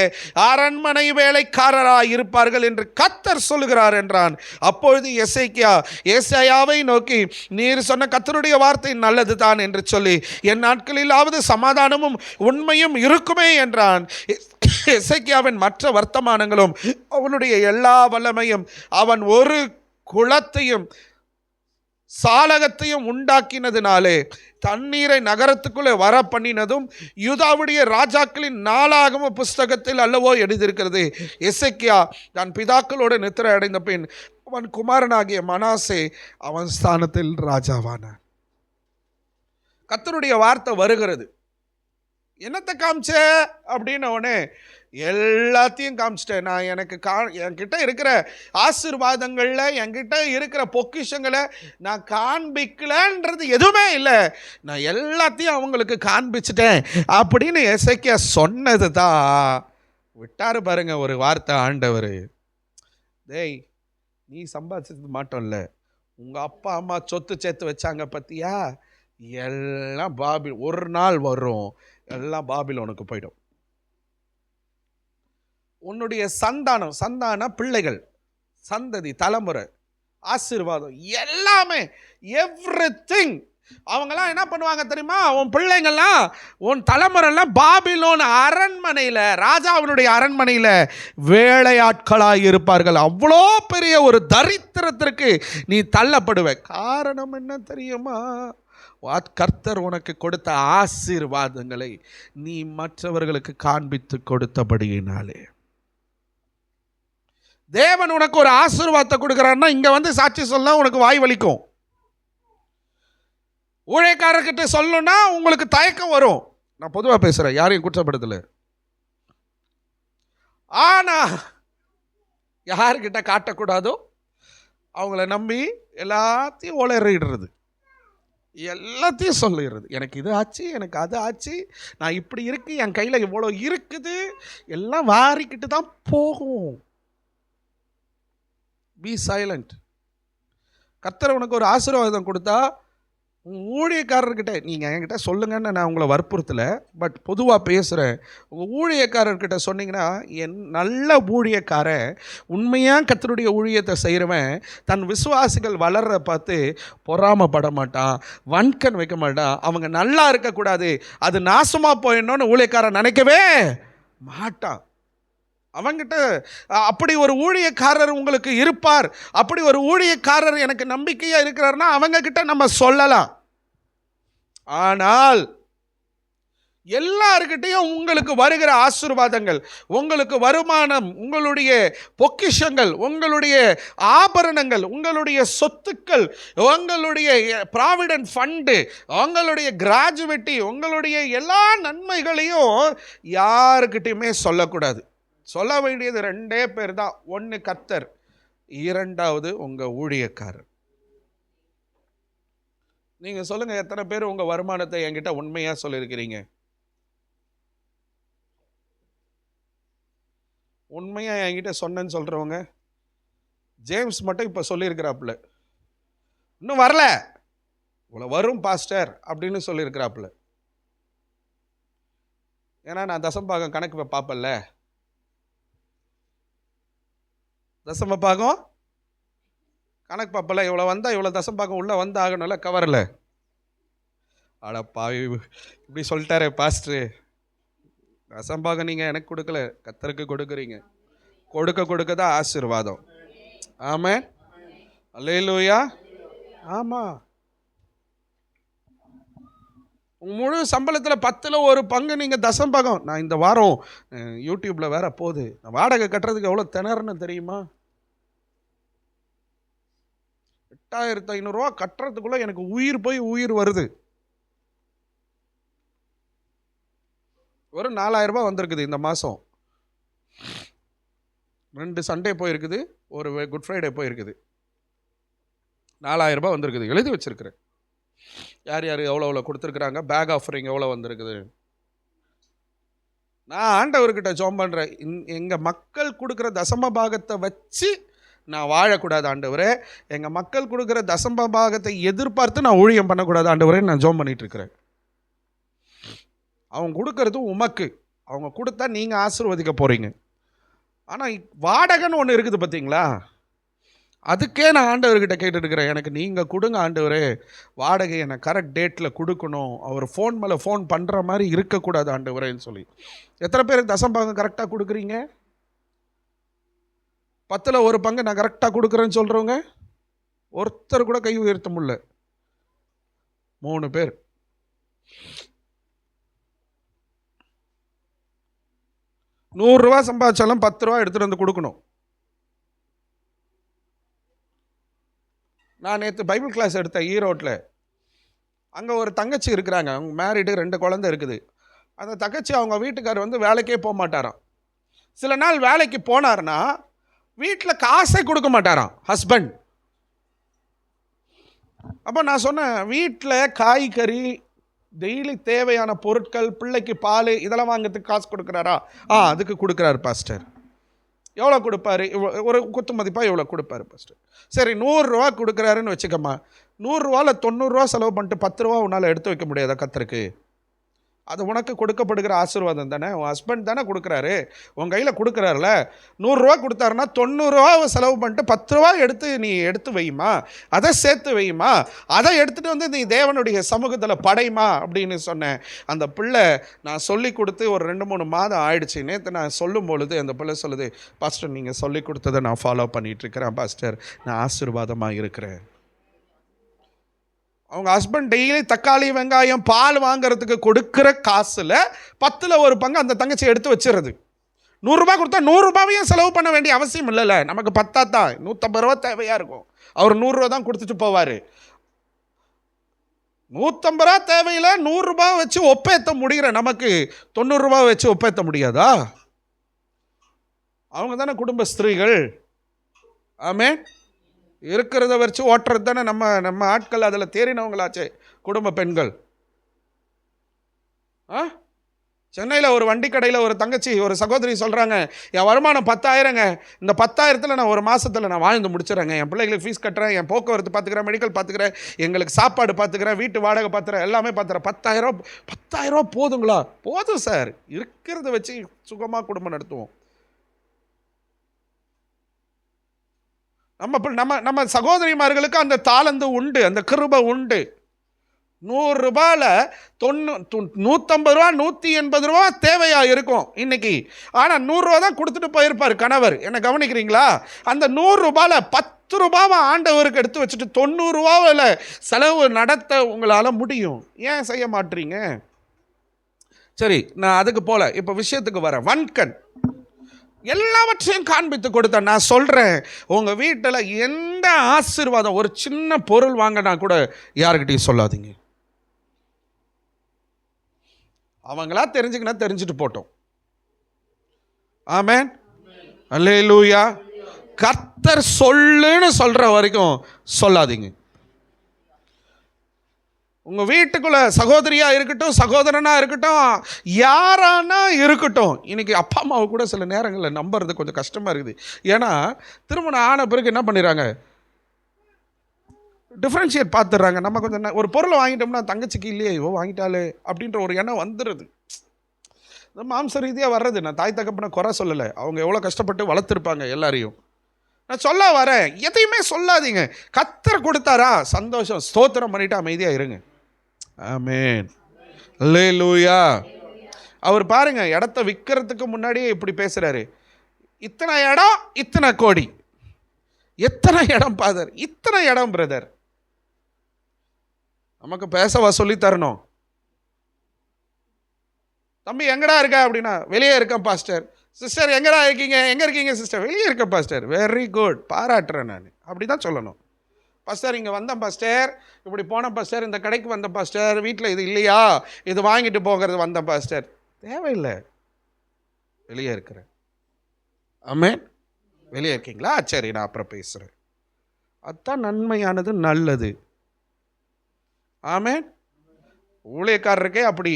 அரண்மனை வேலைக்காரராய் இருப்பார்கள் என்று கர்த்தர் சொல்லுகிறார் என்றான். அப்பொழுது எசேக்கியா ஏசாயாவை நோக்கி, நீர் சொன்ன கர்த்தருடைய வார்த்தை நல்லது தான் என்று சொல்லி, என் நாட்களிலாவது சமாதானமும் உண்மையும் இருக்குமே என்றான். எசேக்கியாவின் மற்ற வர்த்தமானங்களும் அவனுடைய எல்லா வல்லமையும், அவன் ஒரு குலத்தையும் சாலகத்தையும் உண்டாக்கினதினாலே தண்ணீரை நகரத்துக்குள்ளே வர பண்ணினதும் யூதாவுடைய ராஜாக்களின் நாளாகம புஸ்தகத்தில் அல்லவோ எழுதியிருக்கிறது. எசேக்கியா தன் பிதாக்களோடு நித்திரை அடைந்த பின் அவன் குமாரனாகிய மனாசே அவன் ஸ்தானத்தில் ராஜாவானான். கர்த்தருடைய வார்த்தை வருகிறது. என்னத்தை காமிச்ச அப்படின்ன உடனே எல்லாத்தையும் காமிச்சிட்டேன். நான் என்கிட்ட இருக்கிற ஆசீர்வாதங்களில், என்கிட்ட இருக்கிற பொக்கிஷங்களை நான் காண்பிக்கலன்றது எதுவுமே இல்லை, நான் எல்லாத்தையும் அவங்களுக்கு காண்பிச்சிட்டேன் அப்படின்னு எசேக்கியா சொன்னது தான் விட்டாரு பாருங்க ஒரு வார்த்தை ஆண்டவர். டேய், நீ சம்பாதிச்சது மாட்டோம் இல்லை, உங்கள் அப்பா அம்மா சொத்து சேர்த்து வச்சாங்க பத்தியா, எல்லாம் பாபில் ஒரு நாள் வரும், எல்லாம் பாபிலோனுக்கு போயிடும். உன்னுடைய சந்தான பிள்ளைகள், சந்ததி, தலைமுறை, ஆசீர்வாதம் எல்லாமே, எவ்ரிதிங், அவங்கெல்லாம் என்ன பண்ணுவாங்க தெரியுமா? உன் பிள்ளைங்கள்லாம், உன் தலைமுறைலாம் பாபிலோன் அரண்மனையில், ராஜாவினுடைய அரண்மனையில் வேலையாட்களாக இருப்பார்கள். அவ்வளோ பெரிய ஒரு தரித்திரத்திற்கு நீ தள்ளப்படுவ. காரணம் என்ன தெரியுமா? கர்த்தர் உனக்கு கொடுத்த ஆசீர்வாதங்களை நீ மற்றவர்களுக்கு காண்பித்து கொடுத்தபடியினாலே. தேவன் உனக்கு ஒரு ஆசீர்வாதத்தை கொடுக்கிறான்னா இங்க வந்து சாட்சி சொல்ல உனக்கு வாய் வலிக்கும். ஊழியக்காரர்கிட்ட சொல்லணும்னா உங்களுக்கு தயக்கம் வரும். நான் பொதுவாக பேசுறேன், யாரையும் குற்றப்படுத்தல. ஆனா யாருக்கிட்ட காட்டக்கூடாதோ அவங்கள நம்பி எல்லாத்தையும் உளறிடுறது, எல்லாத்தையும் சொல்லிடுறது. எனக்கு இது ஆச்சு, எனக்கு அது ஆச்சு, நான் இப்படி இருக்கு, என் கையில் இவ்வளோ இருக்குது, எல்லாம் வாரிக்கிட்டு தான் போகும். Be silent. கர்த்தர் உனக்கு ஒரு ஆசீர்வாதம் கொடுத்தா ஊழியக்காரர்கிட்ட, நீங்கள் என்கிட்ட சொல்லுங்கன்னு நான் உங்களை வற்புறுத்தலை, பட் பொதுவாக பேசுகிறேன். உங்கள் ஊழியக்காரர்கிட்ட சொன்னீங்கன்னா, என் நல்ல ஊழியக்காரன், உண்மையாக கர்த்தருடைய ஊழியத்தை செய்கிறவன் தன் விசுவாசிகள் வளர்ற பார்த்து பொறாமப்பட மாட்டான், வன்கண் வைக்க மாட்டான். அவங்க நல்லா இருக்கக்கூடாது, அது நாசமாக போயிடணும்னு ஊழியக்காரன் நினைக்கவே மாட்டான். அவங்கிட்ட அப்படி ஒரு ஊழியக்காரர் உங்களுக்கு இருப்பார். அப்படி ஒரு ஊழியக்காரர் எனக்கு நம்பிக்கையாக இருக்கிறார்னா அவங்க கிட்ட நம்ம சொல்லலாம். ஆனால் எல்லாருக்கிட்டையும் உங்களுக்கு வருகிற ஆசீர்வாதங்கள், உங்களுக்கு வருமானம், உங்களுடைய பொக்கிஷங்கள், உங்களுடைய ஆபரணங்கள், உங்களுடைய சொத்துக்கள், உங்களுடைய ப்ராவிடன்ட் ஃபண்டு, உங்களுடைய கிராஜுவேட்டி, உங்களுடைய எல்லா நன்மைகளையும் யாருக்கிட்டையுமே சொல்லக்கூடாது. சொல்ல வேண்டியது ரெண்டே பேர் தான். ஒன்று கர்த்தர், இரண்டாவது உங்கள் ஊழியக்காரர். நீங்கள் சொல்லுங்கள், எத்தனை பேர் உங்கள் வருமானத்தை என்கிட்ட உண்மையாக சொல்லியிருக்கிறீங்க? உண்மையாக என்கிட்ட சொன்னேன்னு சொல்கிறவங்க ஜேம்ஸ் மட்டும் இப்போ சொல்லியிருக்கிறாப்புல, இன்னும் வரல, இவ்வளோ வரும் பாஸ்டர் அப்படின்னு சொல்லியிருக்கிறாப்புல. ஏன்னா நான் தசம்பாகம் கணக்கு பார்ப்பல, தசமபாகம் கணக்கு பார்ப்பல, இவ்வளோ வந்தால் இவ்வளோ தசம்பாகம் உள்ளே வந்து ஆகணும்ல, கவரில். அடப்பாவி, இப்படி சொல்லிட்டாரே பாஸ்டரு. தசம்பாகம் நீங்கள் எனக்கு கொடுக்கல, கர்த்தருக்கு கொடுக்குறீங்க. கொடுக்க தான் ஆசீர்வாதம். ஆமென், அல்லேலூயா. ஆமாம், உங்கள் முழு சம்பளத்தில் 10ல் 1 பங்கு நீங்கள் தசம்பாகம். நான் இந்த வாரம் யூடியூப்பில் வேற போகுது, நான் வாடகை கட்டுறதுக்கு எவ்வளோ திணறன்னு தெரியுமா? 8500 ரூபா கட்டுறதுக்குள்ளே எனக்கு உயிர் போய் உயிர் வருது. ஒரு 4000 ரூபாய் வந்திருக்குது இந்த மாதம். 2 சண்டே போயிருக்குது, ஒரு குட் ஃப்ரைடே போயிருக்குது. 4000 ரூபாய் வந்திருக்குது, எழுதி வச்சிருக்கிறேன். யார் யார் எவ்வளோ கொடுத்துருக்குறாங்க, பேக் ஆஃபரிங் எவ்வளோ வந்திருக்குது. நான் ஆண்டவர்கிட்ட ஜெபம் பண்ணுறேன், எங்கள் மக்கள் கொடுக்குற தசம பாகத்தை வச்சு நான் வாழக்கூடாது ஆண்டவரே. எங்கள் மக்கள் கொடுக்குற தசம பாகத்தை எதிர்பார்த்து நான் ஊழியம் பண்ணக்கூடாது ஆண்டவரே. நான் ஜெபம் பண்ணிட்டு இருக்கிறேன். அவங்க கொடுக்கறதும் உமக்கு, அவங்க கொடுத்தா நீங்கள் ஆசீர்வதிக்க போகிறீங்க. ஆனால் வாடகைன்னு ஒன்று இருக்குது பார்த்தீங்களா, அதுக்கே நான் ஆண்டவர்கிட்ட கேட்டுருக்கிறேன், எனக்கு நீங்கள் கொடுங்க ஆண்டவரே, வாடகை எனக்கு கரெக்ட் டேட்டில் கொடுக்கணும், அவர் ஃபோன் மேலே ஃபோன் பண்ணுற மாதிரி இருக்கக்கூடாது ஆண்டவரேன்னு சொல்லி. எத்தனை பேர் தசம்பாகம் கரெக்டாக கொடுக்குறீங்க? 10ல் 1 பங்கு நான் கரெக்டாக கொடுக்குறேன்னு சொல்கிறவங்க ஒருத்தர் கூட கை உயர்த்த முடியல. 3 பேர். $100 சம்பாதிச்சாலும் 10 ரூபா எடுத்துட்டு வந்து கொடுக்கணும். நான் நேற்று பைபிள் கிளாஸ் எடுத்தேன் ஈரோட்டில். அங்கே ஒரு தங்கச்சி இருக்கிறாங்க, அவங்க மேரிடு, 2 குழந்தை இருக்குது. அந்த தங்கச்சி அவங்க வீட்டுக்காரர் வந்து வேலைக்கே போக மாட்டாராம். சில நாள் வேலைக்கு போனார்னா வீட்டில் காசே கொடுக்க மாட்டாராம் ஹஸ்பண்ட். அப்போ நான் சொன்னேன், வீட்டில் காய்கறி, டெய்லி தேவையான பொருட்கள், பிள்ளைக்கு பால் இதெல்லாம் வாங்கிறதுக்கு காசு கொடுக்குறாரா? அதுக்கு கொடுக்குறாரு பாஸ்டர். எவ்வளோ கொடுப்பாரு? ஒரு குத்து மதிப்பாக எவ்வளோ கொடுப்பாரு பாஸ்டர்? சரி, 100 ரூபா கொடுக்குறாருன்னு வச்சுக்கம்மா. 100 ரூபாவில் 90 ரூபா செலவு பண்ணிட்டு 10 ரூபா உன்னால் எடுத்து வைக்க முடியாதா கர்த்தருக்கு? அது உனக்கு கொடுக்கப்படுகிற ஆசீர்வாதம் தானே. உன் ஹஸ்பண்ட் தானே கொடுக்குறாரு, உன் கையில் கொடுக்குறாருல. 100 ரூபா கொடுத்தாருன்னா 90 ரூபாவை செலவு பண்ணிட்டு 10 ரூபா நீ எடுத்து வையுமா, அதை சேர்த்து வையுமா, அதை எடுத்துகிட்டு வந்து நீ தேவனுடைய சமூகத்தில் படையுமா அப்படின்னு சொன்னேன். அந்த பிள்ளை நான் சொல்லி கொடுத்து ஒரு 2-3 மாதம் ஆயிடுச்சு. நேற்று நான் சொல்லும் பொழுது அந்த பிள்ளை சொல்லுது, பாஸ்டர் நீங்கள் சொல்லி கொடுத்ததை நான் ஃபாலோ பண்ணிகிட்ருக்கிறேன் பாஸ்டர், நான் ஆசீர்வாதமாக இருக்கிறேன். அவங்க ஹஸ்பண்ட் டெய்லி தக்காளி, வெங்காயம், பால் வாங்கிறதுக்கு கொடுக்குற காசில் 10ல் 1 பங்கு அந்த தங்கச்சி எடுத்து வச்சுருது. 100 ரூபா கொடுத்தா 100 ரூபாவையும் செலவு பண்ண வேண்டிய அவசியம் இல்லைல்ல. நமக்கு 10 தான், 150 ரூபா தேவையாக இருக்கும். அவர் 100 ரூபா தான் கொடுத்துட்டு போவார். 150 ரூபா தேவையில் 100 ரூபா வச்சு ஒப்பேற்ற முடிகிற நமக்கு 90 ரூபா வச்சு ஒப்பேற்ற முடியாதா? அவங்க தானே குடும்ப ஸ்திரீகள். ஆமே, இருக்கிறத வச்சு ஓட்டுறது தானே நம்ம ஆட்கள். அதில் தேறினவங்களாச்சே குடும்ப பெண்கள். சென்னையில் ஒரு வண்டி கடையில் ஒரு தங்கச்சி, ஒரு சகோதரி சொல்கிறாங்க, என் வருமானம் 10,000ங்க, இந்த 10,000த்தில் நான் ஒரு மாதத்தில் நான் வாழ்ந்து முடிச்சிடறேங்க. என் பிள்ளைகளுக்கு ஃபீஸ் கட்டுறேன், என் போக்குவரத்து பார்த்துக்கிறேன், மெடிக்கல் பார்த்துக்கிறேன், எங்களுக்கு சாப்பாடு பார்த்துக்கிறேன், வீட்டு வாடகை பார்த்துக்கிறேன், எல்லாமே பார்த்துக்கிறேன். 10,000 ரூபா போதுங்களா? போதும் சார், இருக்கிறத வச்சு சுகமாக குடும்பம் நடத்துவோம். நம்ம சகோதரிமார்களுக்கு அந்த தாளந்து உண்டு, அந்த கிருபை உண்டு. 100 ரூபாயில் 150 ரூபா, 180 ரூபா தேவையா இருக்கும் இன்னைக்கு. ஆனால் 100 ரூபா தான் கொடுத்துட்டு போயிருப்பார் கணவர். என்ன கவனிக்கிறீங்களா? அந்த 100 ரூபாயில் 10 ரூபாவை ஆண்டவருக்கு எடுத்து வச்சுட்டு 90 ரூபாவில் செலவு நடத்த உங்களால் முடியும். ஏன் செய்ய மாட்டீங்க? சரி, நான் அதுக்கு போல இப்போ விஷயத்துக்கு வரேன். வன்கண் எல்லாவற்றையும் காண்பித்து கொடுத்த நான் சொல்கிறேன், உங்கள் வீட்டில் எந்த ஆசீர்வாதம், ஒரு சின்ன பொருள் வாங்கினா கூட யாருக்கிட்டையும் சொல்லாதீங்க. அவங்களா தெரிஞ்சுக்கினா தெரிஞ்சுட்டு போட்டோம். ஆமென், அல்லேலூயா. கர்த்தர் சொல்லுன்னு சொல்கிற வரைக்கும் சொல்லாதீங்க. உங்கள் வீட்டுக்குள்ளே சகோதரியாக இருக்கட்டும், சகோதரனாக இருக்கட்டும், யாரானா இருக்கட்டும். இன்றைக்கி அப்பா அம்மாவை கூட சில நேரங்களில் நம்புறது கொஞ்சம் கஷ்டமாக இருக்குது. ஏன்னா திருமணம் ஆன பிறகு என்ன பண்ணிடுறாங்க, டிஃப்ரென்ஷியேட் பார்த்துடுறாங்க. நம்ம கொஞ்சம் ஒரு பொருளை வாங்கிட்டோம்னா தங்கச்சிக்கு இல்லையே, இவோ வாங்கிட்டாலே அப்படின்ற ஒரு எண்ணம் வந்துடுது. இந்த மாம்ச ரீதியாக வர்றது. நான் தாய் தகப்பனை குறை சொல்லலை, அவங்க எவ்வளோ கஷ்டப்பட்டு வளர்த்துருப்பாங்க எல்லாரையும். நான் சொல்ல வரேன், எதையுமே சொல்லாதீங்க. கர்த்தர் கொடுத்தாரா, சந்தோஷம், ஸ்தோத்திரம் பண்ணிவிட்டு அமைதியாக இருங்க. ஆமென், அல்லேலூயா. அவர் பாருங்க, இடத்த விற்கிறதுக்கு முன்னாடியே இப்படி பேசுகிறாரு. இத்தனை இடம், இத்தனை கோடி. எத்தனை இடம் ஃபாதர்? இத்தனை இடம் பிரதர். நமக்கு பேசவா சொல்லி தரணும்? தம்பி எங்கடா இருக்க அப்படின்னா, வெளியே இருக்கேன் பாஸ்டர். சிஸ்டர் எங்கடா இருக்கீங்க? எங்கே இருக்கீங்க சிஸ்டர்? வெளியே இருக்க பாஸ்டர். வெரி குட், பாராட்டுறேன் நான். அப்படி தான் சொல்லணும். பாஸ்டர் இங்கே வந்தேன் பாஸ்டர், இப்படி போனேன் பாஸ்டர், இந்த கடைக்கு வந்தேன் பாஸ்டர், வீட்டில் இது இல்லையா, இது வாங்கிட்டு போகிறது வந்தேன் பாஸ்டர். தேவையில்லை, வெளியே இருக்கிறேன். ஆமென், வெளியே இருக்கீங்களா? சரி, நான் அப்புறம் பேசுகிறேன். அதுதான் நன்மையானது, நல்லது. ஆமென். ஊழியக்காரருக்கே அப்படி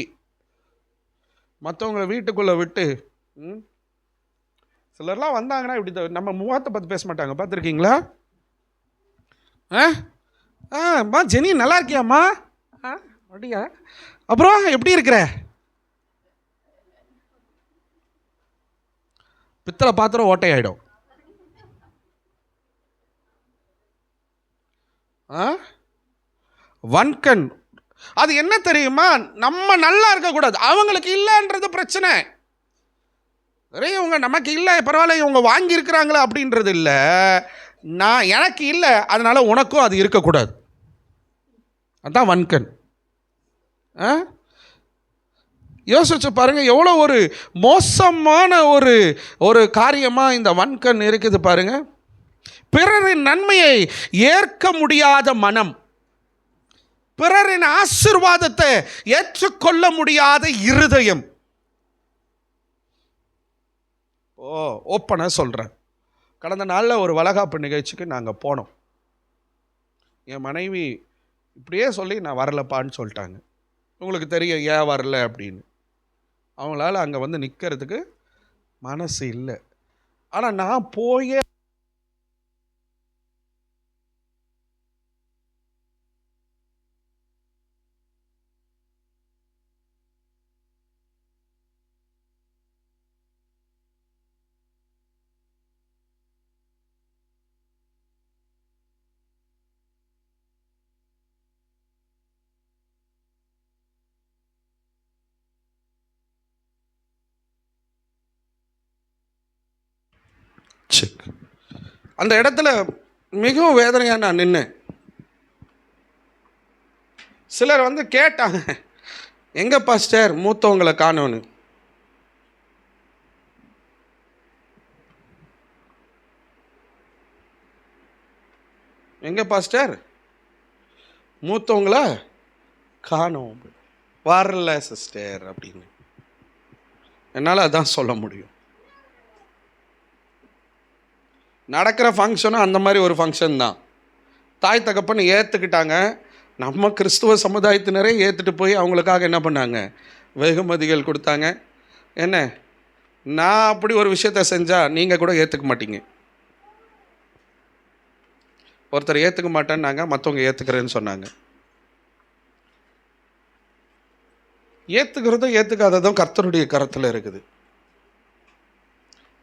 மற்றவங்களை வீட்டுக்குள்ளே விட்டு சிலர்லாம் வந்தாங்கன்னா இப்படி நம்ம முகத்தை பார்த்து பேச மாட்டாங்க, பார்த்துருக்கீங்களா? அம்மா ஜெனி நல்லா இருக்கியாம்மா? அப்படியா? அப்புறம் எப்படி இருக்கிற? பித்தளை பாத்திரம் ஓட்டையாயிடும். வன்கண். அது என்ன தெரியுமா? நம்ம நல்லா இருக்கக்கூடாது, அவங்களுக்கு இல்லைன்றது பிரச்சனை. சரி, இவங்க நமக்கு இல்லை பரவாயில்ல, இவங்க வாங்கியிருக்கிறாங்களா அப்படின்றது இல்லை. நான் எனக்கு இல்லை, அதனால உனக்கும் அது இருக்கக்கூடாது. அதான் வன்கண். யோசிச்சு பாருங்க, எவ்வளோ ஒரு மோசமான ஒரு காரியமாக இந்த வன்கண் இருக்குது பாருங்க. பிறரின் நன்மையை ஏற்க முடியாத மனம், பிறரின் ஆசீர்வாதத்தை ஏற்றுக்கொள்ள முடியாத இருதயம். ஓப்பனாக சொல்கிறேன், கடந்த நாளில் ஒரு வளகாப்பு நிகழ்ச்சிக்கு நாங்கள் போனோம். என் மனைவி இப்படியே சொல்லி நான் வரலப்பான்னு சொல்லிட்டாங்க. உங்களுக்கு தெரியும் ஏன் வரல அப்படின்னு. அவங்களால அங்கே வந்து நிற்கிறதுக்கு மனசு இல்லை. ஆனால் நான் போயே அந்த இடத்துல மிகவும் வேதனையாக நான் நின்னேன். சிலர் வந்து கேட்டாங்க, எங்க பாஸ்டர் மூத்தவங்களை காணோன்னு. எங்க பாஸ்டர் மூத்தவங்கள காணோம், வரல சிஸ்டர் அப்படின்னு. என்னால் அதான் சொல்ல முடியும். நடக்கிற ஃபங்க்ஷனும் அந்த மாதிரி ஒரு ஃபங்க்ஷன் தான். தாய் தகப்பன்னு ஏற்றுக்கிட்டாங்க. நம்ம கிறிஸ்துவ சமுதாயத்தினரே ஏற்றுட்டு போய் அவங்களுக்காக என்ன பண்ணாங்க, வெகுமதிகள் கொடுத்தாங்க. என்ன, நான் அப்படி ஒரு விஷயத்த செஞ்சால் நீங்கள் கூட ஏற்றுக்க மாட்டீங்க. ஒருத்தர் ஏற்றுக்க மாட்டேன்னாங்க, மற்றவங்க ஏற்றுக்கிறேன்னு சொன்னாங்க. ஏற்றுக்கிறதும் ஏற்றுக்காததும் கர்த்தருடைய கரத்தில் இருக்குது.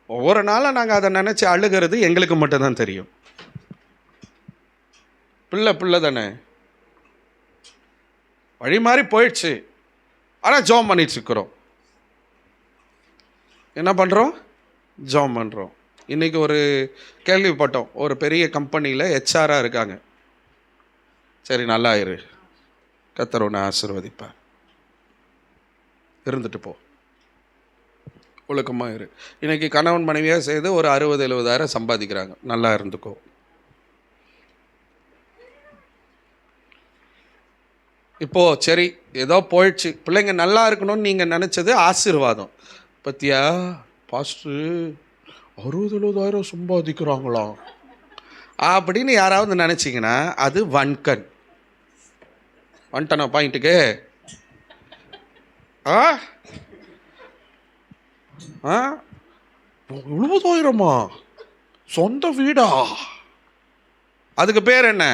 ஒவ்வொரு நாளும் நாங்கள் அதை நினச்சி அழுகிறது எங்களுக்கு மட்டும்தான் தெரியும். பிள்ளை தானே, வழி மாறி போயிடுச்சு. ஆனால் ஜோம் பண்ணிட்டுருக்குறோம். என்ன பண்ணுறோம், ஜோம் பண்ணுறோம். இன்றைக்கி ஒரு கேள்விப்பட்டோம், ஒரு பெரிய கம்பெனியில் ஹெச்ஆராக இருக்காங்க. சரி, நல்லா இரு, கர்த்தர் உன்னை ஆசீர்வதிப்பார், இருந்துட்டு போ, ஒழுக்கமாக இரு. இன்றைக்கி கணவன் மனைவியாக செய்து ஒரு 60,000-70,000 சம்பாதிக்கிறாங்க. நல்லா இருந்துக்கோ. இப்போது சரி, ஏதோ போயிடுச்சு, பிள்ளைங்க நல்லா இருக்கணும்னு நீங்கள் நினச்சது ஆசீர்வாதம். பத்தியா பாஸ்டர் 60,000-70,000 சம்பாதிக்கிறாங்களாம் அப்படின்னு யாராவது நினச்சிங்கன்னா அது வன்கண். வந்துட்டனா பாயிண்ட்டுக்கு? ஆ 70,000 சொந்த வீடா? அதுக்கு பேர் என்ன?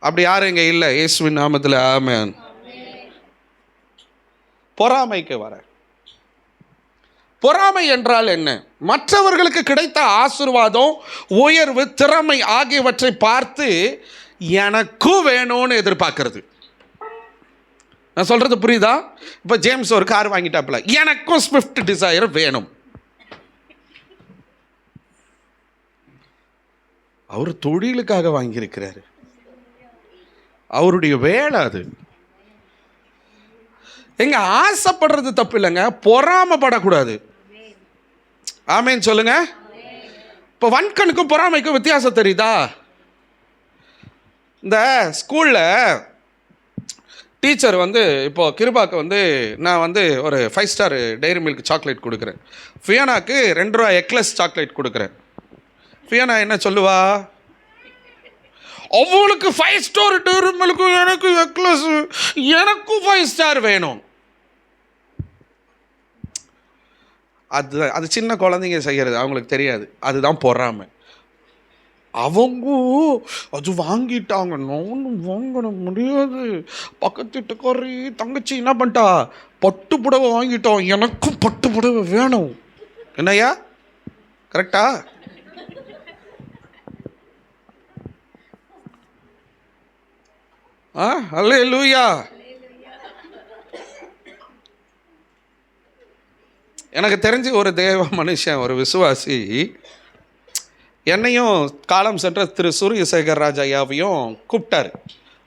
அப்படி யாரும் இங்கே இல்லை. இயேசுவின் நாமத்தில் ஆமென். பொறாமைக்கு வர. பொறாமை என்றால் என்ன? மற்றவர்களுக்கு கிடைத்த ஆசீர்வாதம், உயர்வு, திறமை ஆகியவற்றை பார்த்து எனக்கும் வேணும்னு எதிர்பார்க்கறது. நான் சொல்கிறது புரியுதா? இப்போ ஜேம்ஸ் ஒரு கார் வாங்கிட்டாப்புல, எனக்கும் ஸ்விஃப்ட் டிசையர் வேணும். அவர் தொழிலுக்காக வாங்கியிருக்கிறாரு, அவருடைய வேலை அது. எங்க ஆசைப்படுறது தப்பு இல்லைங்க, பொறாமப்படக்கூடாது. ஆமேன்னு சொல்லுங்க. இப்போ வன்கணுக்கும் பொறாமைக்கும் வித்தியாசம் தெரியுதா? இந்த ஸ்கூலில் டீச்சர் வந்து இப்போது கிருபாக்கு வந்து நான் வந்து ஒரு 5 ஸ்டார் டெய்ரி மில்க் சாக்லேட் கொடுக்குறேன். ஃபியானாக்கு 2 ரூபா எக்லஸ் சாக்லேட் கொடுக்குறேன். ஃபியானா என்ன சொல்லுவா? அவளுக்கு 5 ஸ்டார் டெய்ரி மில்க், எனக்கு எக்லஸ், எனக்கும் 5 ஸ்டார் வேணும். அது சின்ன குழந்தைங்க செய்கிறது, அவங்களுக்கு தெரியாது. அதுதான் பொறாமை. அவங்க அது வாங்கிட்டாங்க, நானும் வாங்க முடியாது. பக்கத்து வீட்டுக்காரி தங்கச்சி என்ன பண்ணிட்டா, பட்டு புடவை வாங்கிட்டோம், எனக்கும் பட்டு புடவை வேணும். என்னையா கரெக்டா? அல்லேலூயா. எனக்கு தெரிஞ்சு ஒரு தேவ மனுஷன், ஒரு விசுவாசி, என்னையும் காலம் சென்ற திரு சூரியசேகர் ராஜ் ஐயாவையும் கூப்பிட்டாரு.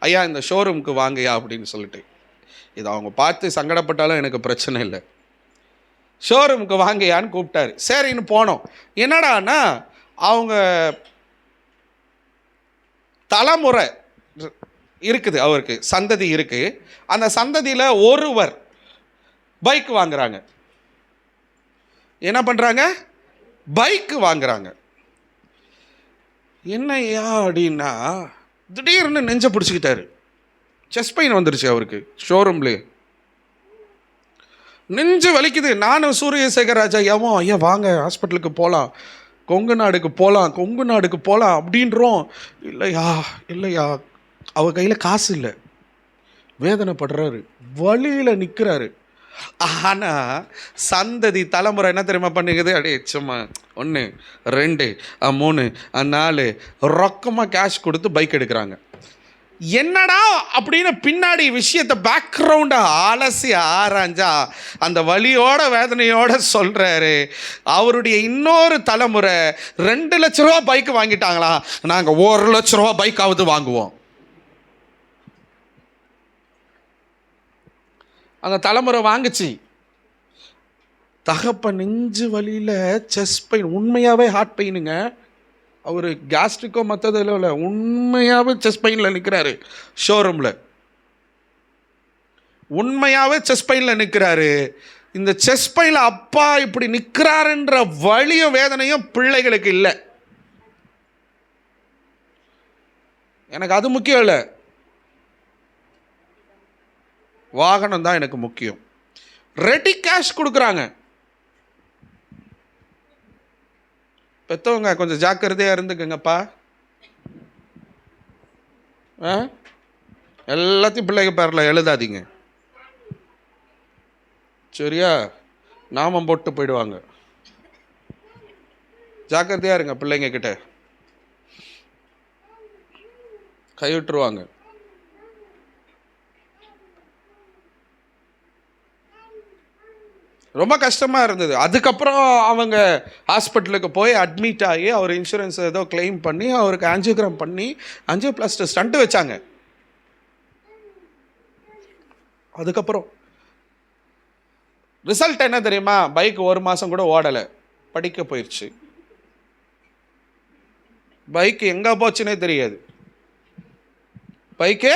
ஐயா இந்த ஷோரூமுக்கு வாங்கய்யா அப்படின்னு சொல்லிட்டு. இதை அவங்க பார்த்து சங்கடப்பட்டாலும் எனக்கு பிரச்சனை இல்லை. ஷோரூமுக்கு வாங்கயான்னு கூப்பிட்டாரு. சரின்னு போனோம். என்னடான்னா அவங்க தலைமுறை இருக்குது, அவருக்கு சந்ததி இருக்குது. அந்த சந்ததியில் ஒருவர் பைக் வாங்குறாங்க. என்ன பண்ணுறாங்க? பைக்கு வாங்குறாங்க. என்னையா அப்படின்னா திடீர்னு நெஞ்சை பிடிச்சிக்கிட்டாரு. செஸ்ட் பெயின் வந்துருச்சு அவருக்கு. ஷோரூம்லேயே நெஞ்சு வலிக்குது. நானும் சூரியசேகர் ராஜ் ஐயாவும் ஐயா வாங்க ஹாஸ்பிட்டலுக்கு போகலாம், கொங்கு நாடுக்கு போகலாம் அப்படின்றோம். இல்லையா அவர் கையில் காசு இல்லை, வேதனைப்படுறாரு, வழியில் நிற்கிறாரு. ஆனால் சந்ததி தலைமுறை என்ன தெரியுமா பண்ணிக்குது? அப்படியே சும்மா 1 2 3 4 ரொக்கமாக கேஷ் கொடுத்து பைக் எடுக்கிறாங்க. என்னடா அப்படின்னு பின்னாடி விஷயத்தை பேக்ரவுண்டை அலசி ஆராய்ஞ்சா அந்த வலியோட வேதனையோட சொல்கிறாரு. அவருடைய இன்னொரு தலைமுறை 2 லட்ச ரூபா பைக்கு வாங்கிட்டாங்களா, நாங்கள் 1 லட்ச ரூபா பைக்காவது வாங்குவோம். அந்த தலைமுறை வாங்குச்சு. தகப்ப நெஞ்சு வலியில் செஸ்ட் பெயின், உண்மையாகவே ஹார்ட் பெயினுங்க. அவர் கேஸ்ட்ரிக்கோ மற்றதில் இல்லை, உண்மையாகவே செஸ்ட் பெயினில் நிற்கிறாரு. ஷோரூமில் உண்மையாகவே செஸ்ட் பெயினில் நிற்கிறாரு. இந்த செஸ்ட் பெயினில் அப்பா இப்படி நிற்கிறாருன்ற வலியும் வேதனையும் பிள்ளைகளுக்கு இல்லை. எனக்கு அது முக்கியம் இல்லை, வாகனம் தான் எனக்கு முக்கியம். ரெடி கேஷ் கொடுக்குறாங்க. பெற்றவங்க கொஞ்சம் ஜாக்கிரதையாக இருந்துக்குங்கப்பா. எல்லாத்தையும் பிள்ளைங்க பேரில் எழுதாதீங்க, சரியா? நாமம் போட்டு போயிடுவாங்க. ஜாக்கிரதையாக இருங்க, பிள்ளைங்க கிட்ட கைவிட்டுருவாங்க. ரொம்ப கஷ்டமாக இருந்தது. அதுக்கப்புறம் அவங்க ஹாஸ்பிட்டலுக்கு போய் அட்மிட் ஆகி அவர் இன்சூரன்ஸ் ஏதோ கிளைம் பண்ணி அவருக்கு ஆஞ்சியோகிராம் பண்ணி ஆஞ்சியோபிளாஸ்டி ஸ்டண்ட் வச்சாங்க. அதுக்கப்புறம் ரிசல்ட் என்ன தெரியுமா? பைக் 1 மாதம் கூட ஓடலை, படிக்க போயிடுச்சு. பைக்கு எங்கே போச்சுன்னே தெரியாது. பைக்கு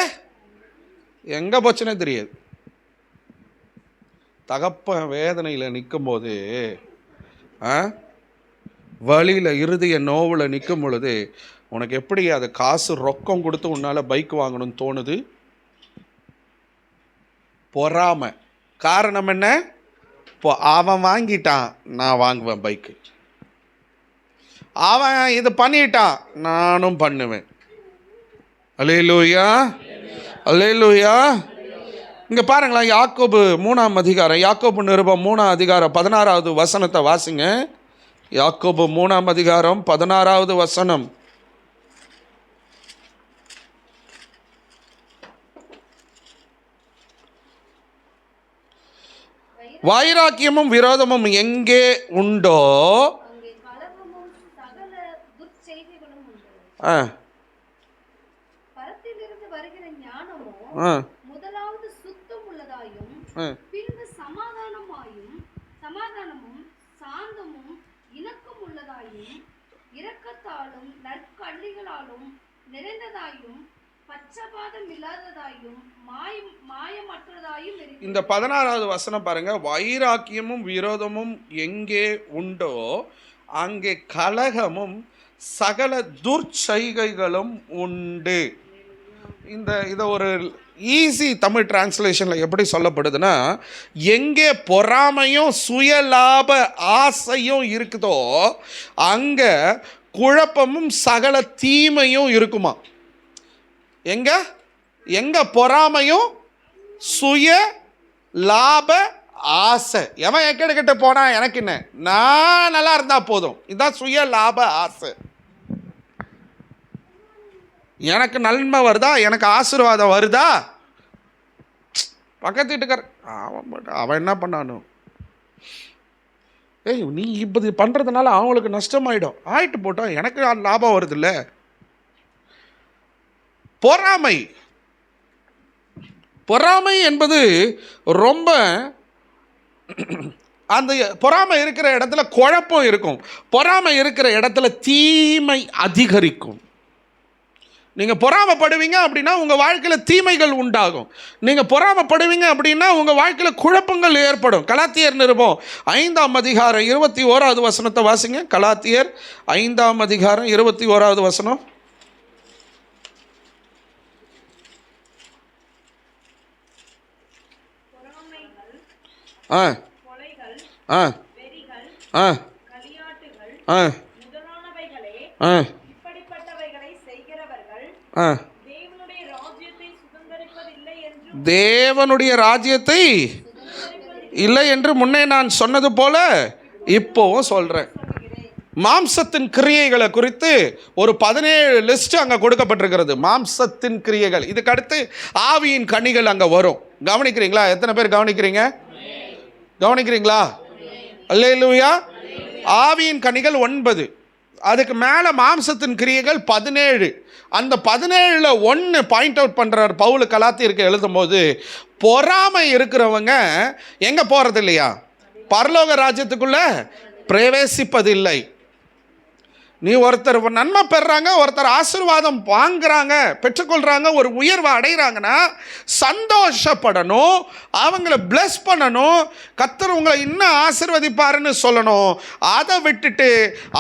எங்கே போச்சுன்னே தெரியாது. தகப்பன் வேதனையில் நிற்கும் போது, வழியில் இறுதிய நோவில் நிற்கும் பொழுது உனக்கு எப்படி அது காசு ரொக்கம் கொடுத்து உன்னால் பைக் வாங்கணும்னு தோணுது? பொறாமை. காரணம் என்ன? இப்போ அவன் வாங்கிட்டான், நான் வாங்குவேன் பைக்கு. அவன் இது பண்ணிட்டான், நானும் பண்ணுவேன். அல்லேலூயா, அல்லேலூயா. இங்கே பாருங்களேன், யாக்கோபு 3ஆம் அதிகாரம், யாக்கோபு நிருபம் 3ஆம் அதிகாரம் 16வது வசனத்தை வாசிங்க. யாக்கோபு 3ஆம் அதிகாரம் 16வது வசனம். வைராக்கியமும் விரோதமும் எங்கே உண்டோ சமாதானமும் சாந்தமும் இணக்கம் உள்ளதாயும் இரக்கத்தாலும் நற்கள்ளிகளாலும் நிறைந்ததாயும் பட்சபாதம் இல்லாததாயும் மாயமற்றதாயும் இருக்கிறது. இந்த 16வது வசனம் பாருங்க. வைராக்கியமும் விரோதமும் எங்கே உண்டோ அங்கே கலகமும் சகல துர்ச்செய்கைகளும் உண்டு. இதை ஒரு ஈஸி தமிழ் டிரான்ஸ்லேஷனில் எப்படி சொல்லப்படுதுன்னா, எங்கே பொறாமையும் சுயலாப ஆசையும் இருக்குதோ அங்கே குழப்பமும் சகல தீமையும் இருக்குமா. எங்க பொறாமையும் சுய லாப ஆசை. எவன் எக்கெடுக்கிட்ட போனா எனக்கு என்ன, நான் நல்லா இருந்தா போதும், இதுதான் சுய லாப ஆசை. எனக்கு நன்மை வருதா, எனக்கு ஆசீர்வாதம் வருதா, பக்கத்து வீட்டுக்கார அவன் என்ன பண்ணானோ. ஏய் நீ இப்படி பண்ணுறதுனால அவங்களுக்கு நஷ்டமாயிடும். ஆயிட்டு போட்டோம், எனக்கு லாபம் வருது இல்லை. பொறாமை, பொறாமை என்பது ரொம்ப, அந்த பொறாமை இருக்கிற இடத்துல குழப்பம் இருக்கும். பொறாமை இருக்கிற இடத்துல தீமை அதிகரிக்கும். நீங்கள் பொறாமைப்படுவீங்க அப்படின்னா உங்கள் வாழ்க்கையில் தீமைகள் உண்டாகும். நீங்கள் பொறாமைப்படுவீங்க அப்படின்னா உங்கள் வாழ்க்கையில் குழப்பங்கள் ஏற்படும். கலாத்தியர் நிருபம் 5ஆம் அதிகாரம் 21வது வசனத்தை வாசிங்க. கலாத்தியர் 5ஆம் அதிகாரம் 21வது வசனம். ஆ ஆ ஆ ஆ ஆ தேவனுடைய ராஜ்யத்தை இல்லை என்று முன்னே நான் சொன்னது போல இப்போவும் சொல்கிறேன். மாம்சத்தின் கிரியைகளை குறித்து ஒரு 17 லிஸ்ட் அங்கே கொடுக்கப்பட்டிருக்கிறது. மாம்சத்தின் கிரியைகள், இதுக்கு அடுத்து ஆவியின் கனிகள் அங்கே வரும். கவனிக்கிறீங்களா? எத்தனை பேர் கவனிக்கிறீங்க? கவனிக்கிறீங்களா? அல்லேலூயா. ஆவியின் கனிகள் 9, அதுக்கு மேலே மாம்சத்தின் கிரியைகள் 17. அந்த 17ல் 1 பாயிண்ட் அவுட் பண்ணுறார் பவுல் கலாத்தியருக்கு எழுதும்போது, பொறாமை இருக்கிறவங்க எங்கே போகிறது இல்லையா? பரலோக ராஜ்யத்துக்குள்ளே பிரவேசிப்பதில்லை. நீ ஒருத்தர் நன்மை பெறுறாங்க, ஒருத்தர் ஆசீர்வாதம் வாங்குறாங்க, பெற்றுக்கொள்கிறாங்க, ஒரு உயர்வை அடைகிறாங்கன்னா சந்தோஷப்படணும், அவங்கள பிளஸ் பண்ணணும், கர்த்தர் உங்களை இன்னும் ஆசீர்வதிப்பாருன்னு சொல்லணும். அதை விட்டுட்டு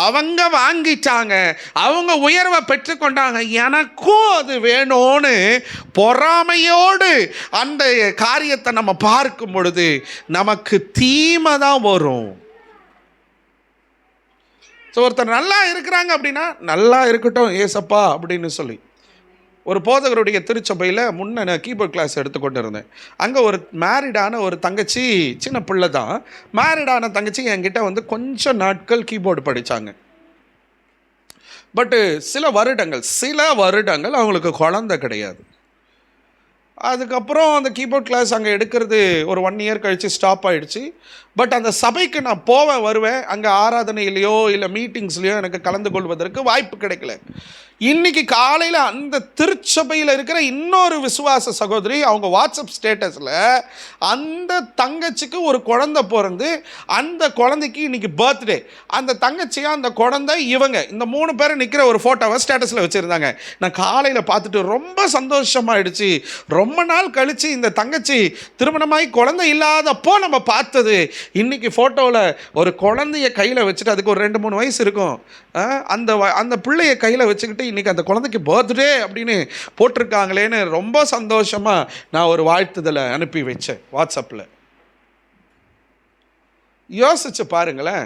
அவங்க வாங்கிட்டாங்க, அவங்க உயர்வை பெற்றுக்கொண்டாங்க, எனக்கும் அது வேணும்னு பொறாமையோடு அந்த காரியத்தை நம்ம பார்க்கும் பொழுது நமக்கு தீமை தான் வரும். ஸோ ஒருத்தர் நல்லா இருக்கிறாங்க அப்படின்னா நல்லா இருக்கட்டும் ஏசப்பா அப்படின்னு சொல்லி. ஒரு போதகருடைய திருச்சபையில் முன்ன நான் கீபோர்ட் கிளாஸ் எடுத்துக்கொண்டு இருந்தேன். அங்கே ஒரு மேரிடான ஒரு தங்கச்சி, சின்ன பிள்ளை தான், மேரிடான தங்கச்சி என்கிட்ட வந்து கொஞ்சம் நாட்கள் கீபோர்டு படித்தாங்க. பட்டு சில வருடங்கள் அவங்களுக்கு குழந்தை கிடையாது. அதுக்கப்புறம் அந்த கீபோர்ட் கிளாஸ் அங்கே எடுக்கிறது ஒரு 1 இயர் கழித்து ஸ்டாப் ஆகிடுச்சு. பட் அந்த சபைக்கு நான் வருவேன். அங்கே ஆராதனையிலையோ இல்லை மீட்டிங்ஸ்லையோ எனக்கு கலந்து கொள்வதற்கு வாய்ப்பு கிடைக்கல. இன்றைக்கி காலையில் அந்த திருச்சபையில் இருக்கிற இன்னொரு விசுவாச சகோதரி அவங்க வாட்ஸ்அப் ஸ்டேட்டஸில் அந்த தங்கச்சிக்கு ஒரு குழந்தை பிறந்து, அந்த குழந்தைக்கு இன்றைக்கி பர்த்டே, அந்த தங்கச்சியாக அந்த குழந்தை இவங்க இந்த 3 பேர் நிற்கிற ஒரு ஃபோட்டோவை ஸ்டேட்டஸில் வச்சுருந்தாங்க. நான் காலையில் பார்த்துட்டு ரொம்ப சந்தோஷமாயிடுச்சு. ரொம்ப நாள் கழித்து இந்த தங்கச்சி திருமணமாகி குழந்தை இல்லாதப்போ நம்ம பார்த்தது, இன்றைக்கி ஃபோட்டோவில் ஒரு குழந்தைய கையில் வச்சுட்டு, அதுக்கு ஒரு 2-3 வயசு இருக்கும், அந்த பிள்ளைய கையில் வச்சுக்கிட்டு இன்றைக்கி அந்த குழந்தைக்கு பர்த்டே அப்படின்னு போட்டிருக்காங்களேன்னு ரொம்ப சந்தோஷமாக நான் ஒரு வாழ்த்துதலை அனுப்பி வச்சேன் வாட்ஸ்அப்பில். யோசிச்சு பாருங்களேன்.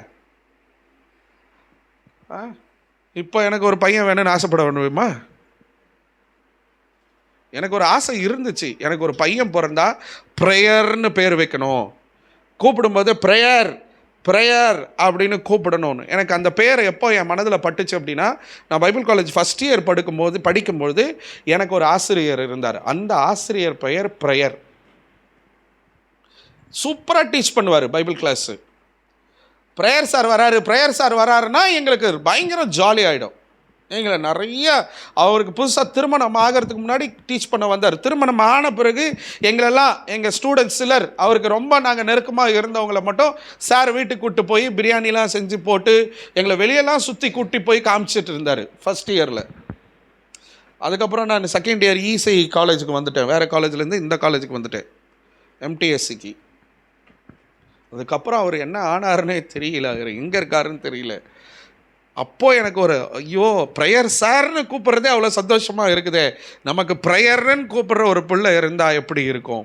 இப்போ எனக்கு ஒரு பையன் வேணும்னு ஆசைப்பட வேணுமா? எனக்கு ஒரு ஆசை இருந்துச்சு, எனக்கு ஒரு பையன் பிறந்தா ப்ரேயர்னு பேர் வைக்கணும், கூப்பிடும்போது ப்ரேயர் அப்படின்னு கூப்பிடணும்னு. எனக்கு அந்த பேரை எப்போ என் மனதில் பட்டுச்சு அப்படின்னா, நான் பைபிள் காலேஜ் ஃபஸ்ட் இயர் படிக்கும்போது எனக்கு ஒரு ஆசிரியர் இருந்தார். அந்த ஆசிரியர் பெயர் ப்ரேயர். சூப்பராக டீச் பண்ணுவார் பைபிள் கிளாஸு. ப்ரேயர் சார் வராருன்னா எங்களுக்கு பயங்கர ஜாலி ஆகிடும். எங்களை நிறைய, அவருக்கு புதுசாக திருமணம் ஆகிறதுக்கு முன்னாடி டீச் பண்ண வந்தார். திருமணம் ஆன பிறகு எங்களெல்லாம், எங்கள் ஸ்டூடெண்ட்ஸ் சிலர், அவருக்கு ரொம்ப நாங்கள் நெருக்கமாக இருந்தவங்களை மட்டும் சார் வீட்டுக்கு கூப்பிட்டு போய் பிரியாணிலாம் செஞ்சு போட்டு எங்களை வெளியெல்லாம் சுற்றி கூட்டி போய் காமிச்சிட்டு இருந்தார் ஃபஸ்ட் இயரில். அதுக்கப்புறம் நான் செகண்ட் இயர் இசி காலேஜுக்கு வந்துட்டேன். வேறு காலேஜ்லேருந்து இந்த காலேஜுக்கு வந்துட்டேன், எம்டிஎஸ்சிக்கு. அதுக்கப்புறம் அவர் என்ன ஆனாருன்னே தெரியல, அவர் எங்கே இருக்காருன்னு தெரியல. அப்போது எனக்கு ஒரு ஐயோ, ப்ரேயர் சார்னு கூப்பிட்றதே அவ்வளோ சந்தோஷமாக இருக்குதே, நமக்கு ப்ரேயர்ன்னு கூப்பிட்ற ஒரு பிள்ளை இருந்தால் எப்படி இருக்கும்?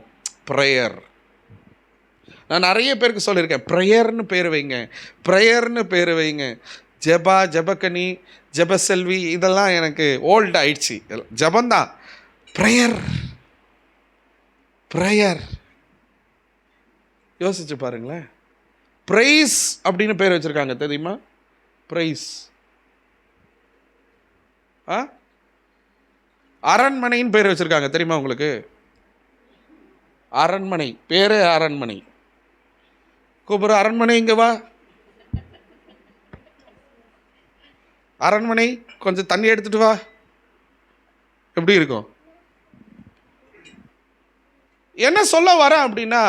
ப்ரேயர். நான் நிறைய பேருக்கு சொல்லியிருக்கேன், ப்ரேயர்னு பேர் வைங்க. ஜெபக்கனி, ஜெபசெல்வி இதெல்லாம் எனக்கு ஓல்டு ஆயிடுச்சு. ஜபந்தான், ப்ரேயர். யோசிச்சு பாருங்களேன். ப்ரைஸ் அப்படின்னு பேர் வச்சுருக்காங்க தெரியுமா? ப்ரைஸ். அரண்மனைன்னு பேர் வச்சுருக்காங்க தெரியுமா உங்களுக்கு? அரண்மனை பேர், அரண்மனை கூப்பிட்ற, அரண்மனை இங்கே வா, அரண்மனை, கொஞ்சம் தண்ணி எடுத்துட்டு வா, எப்படி இருக்கும்? என்ன சொல்ல வரேன் அப்படின்னா,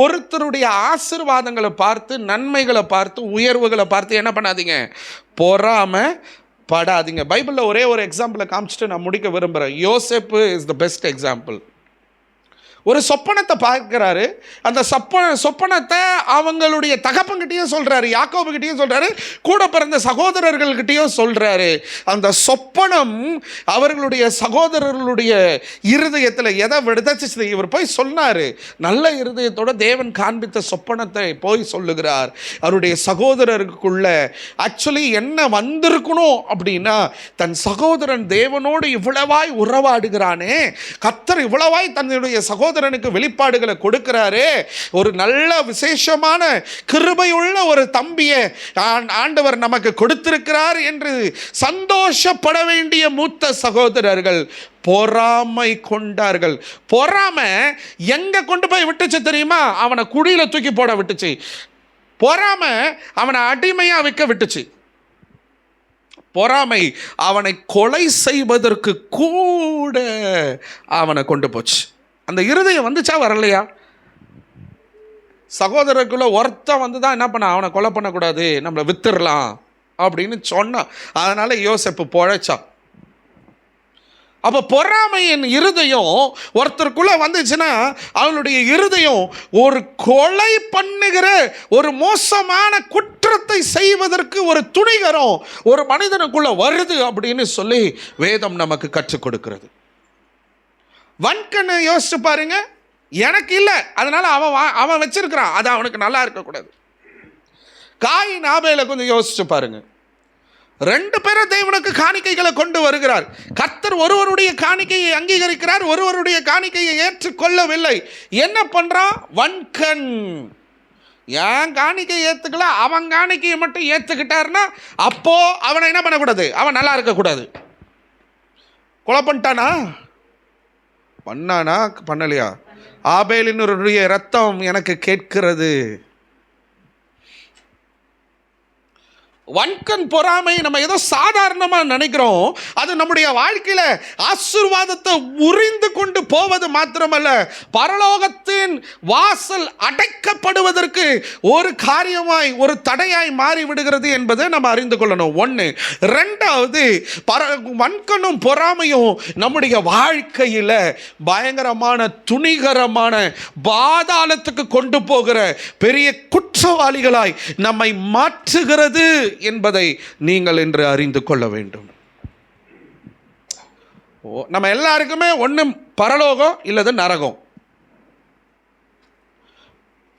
ஒருத்தருடைய ஆசீர்வாதங்களை பார்த்து, நன்மைகளை பார்த்து, உயர்வுகளை பார்த்து என்ன பண்ணாதீங்க, பொறாம படாதீங்க. பைபிளில் ஒரே ஒரு எக்ஸாம்பிளை காமிச்சிட்டு நான் முடிக்க விரும்புகிறேன். யோசேப்பு இஸ் த பெஸ்ட் எக்ஸாம்பிள். ஒரு சொப்பனத்தை பார்க்கிறாரு. அந்த சொப்பனத்தை அவங்களுடைய தகப்பன்கிட்டையும் சொல்கிறாரு, யாக்கோபுக்கிட்டையும் சொல்கிறாரு, கூட பிறந்த சகோதரர்கள்கிட்டையும் சொல்கிறாரு. அந்த சொப்பனம் அவர்களுடைய சகோதரர்களுடைய இருதயத்தில் எதை விடுதச்சு? இவர் போய் சொன்னார், நல்ல இருதயத்தோட தேவன் காண்பித்த சொப்பனத்தை போய் சொல்லுகிறார். அவருடைய சகோதரருக்குள்ள ஆக்சுவலி என்ன வந்திருக்கணும் அப்படின்னா, தன் சகோதரன் தேவனோடு இவ்வளவாய் உறவாடுகிறானே, கர்த்தர் இவ்வளவாய் தன்னுடைய சகோதரனுக்கு வெளிப்பாடுகளை கொடுக்கிறாரே, ஒரு நல்ல விசேஷமான கிருபையுள்ள ஒரு தம்பியை ஆண்டவர் நமக்கு கொடுத்திருக்கிறார் என்று சந்தோஷப்பட வேண்டிய மூத்த சகோதரர்கள் பொறாமை கொண்டார்கள். பொறாமை எங்க கொண்டு போய் விட்டுச்சு தெரியுமா? அவனை குழியில தூக்கி போட விட்டுச்சு. பொறாமை அவனை அடிமையா வைக்க விட்டுச்சு. பொறாமை அவனை கொலை செய்வதற்கு கூட அவனை கொண்டு போச்சு. அந்த இருதயம் வந்துச்சா வரலையா? சகோதரருக்குள்ள ஒருத்தன் வந்து தான் என்ன பண்ண, அவனை கொலை பண்ணக்கூடாது, நம்மளை வித்துடலாம் அப்படின்னு சொன்னான். அதனால யோசேப்பு பொழைச்சான். அப்போ பொறாமையின் இருதயம் ஒருத்தருக்குள்ள வந்துச்சுன்னா, அவனுடைய இருதயம் ஒரு கொலை பண்ணுகிற ஒரு மோசமான குற்றத்தை செய்வதற்கு ஒரு துணிகரம் ஒரு மனிதனுக்குள்ள வருது அப்படின்னு சொல்லி வேதம் நமக்கு கற்றுக் கொடுக்கிறது. வன்கண்ணை யோசிச்சு பாருங்க. எனக்கு இல்லை, அதனால அவன் வச்சிருக்கிறான், அது அவனுக்கு நல்லா இருக்கக்கூடாது. காயின் ஆபேலை கொஞ்சம் யோசிச்சு பாருங்க. 2 பேரும் தேவனுக்கு காணிக்கைகளை கொண்டு வருகிறார். கர்த்தர் ஒருவருடைய காணிக்கையை அங்கீகரிக்கிறார், ஒருவருடைய காணிக்கையை ஏற்றுக்கொள்ளவில்லை. என்ன பண்றான்? வன்கண். ஏன் காணிக்கை ஏத்துக்கல, அவன் காணிக்கையை மட்டும் ஏத்துக்கிட்டாருன்னா அப்போ அவனை என்ன பண்ணக்கூடாது, அவன் நல்லா இருக்கக்கூடாது. கொலை பண்ணிட்டானா? பண்ணானா? பண்ணலையா? ஆபேலினுடைய ரத்தம் எனக்கு கேட்கிறது. வன்கண் பொறாமை நம்ம ஏதோ சாதாரணமாக நினைக்கிறோம். அது நம்முடைய வாழ்க்கையில் ஆசீர்வாதத்தை உறிந்து கொண்டு போவது மாத்திரமல்ல, பரலோகத்தின் வாசல் அடைக்கப்படுவதற்கு ஒரு காரியமாய், ஒரு தடையாய் மாறிவிடுகிறது என்பதை நம்ம அறிந்து கொள்ளணும். 1. 2வது, வன்கண்ணும் பொறாமையும் நம்முடைய வாழ்க்கையில் பயங்கரமான துணிகரமான பாதாளத்துக்கு கொண்டு போகிற பெரிய குற்றவாளிகளாய் நம்மை மாற்றுகிறது என்பதை நீங்கள் இன்று அறிந்து கொள்ள வேண்டும். நம்ம எல்லாருக்குமே ஒண்ணு பரலோகம் இல்லது நரகம்.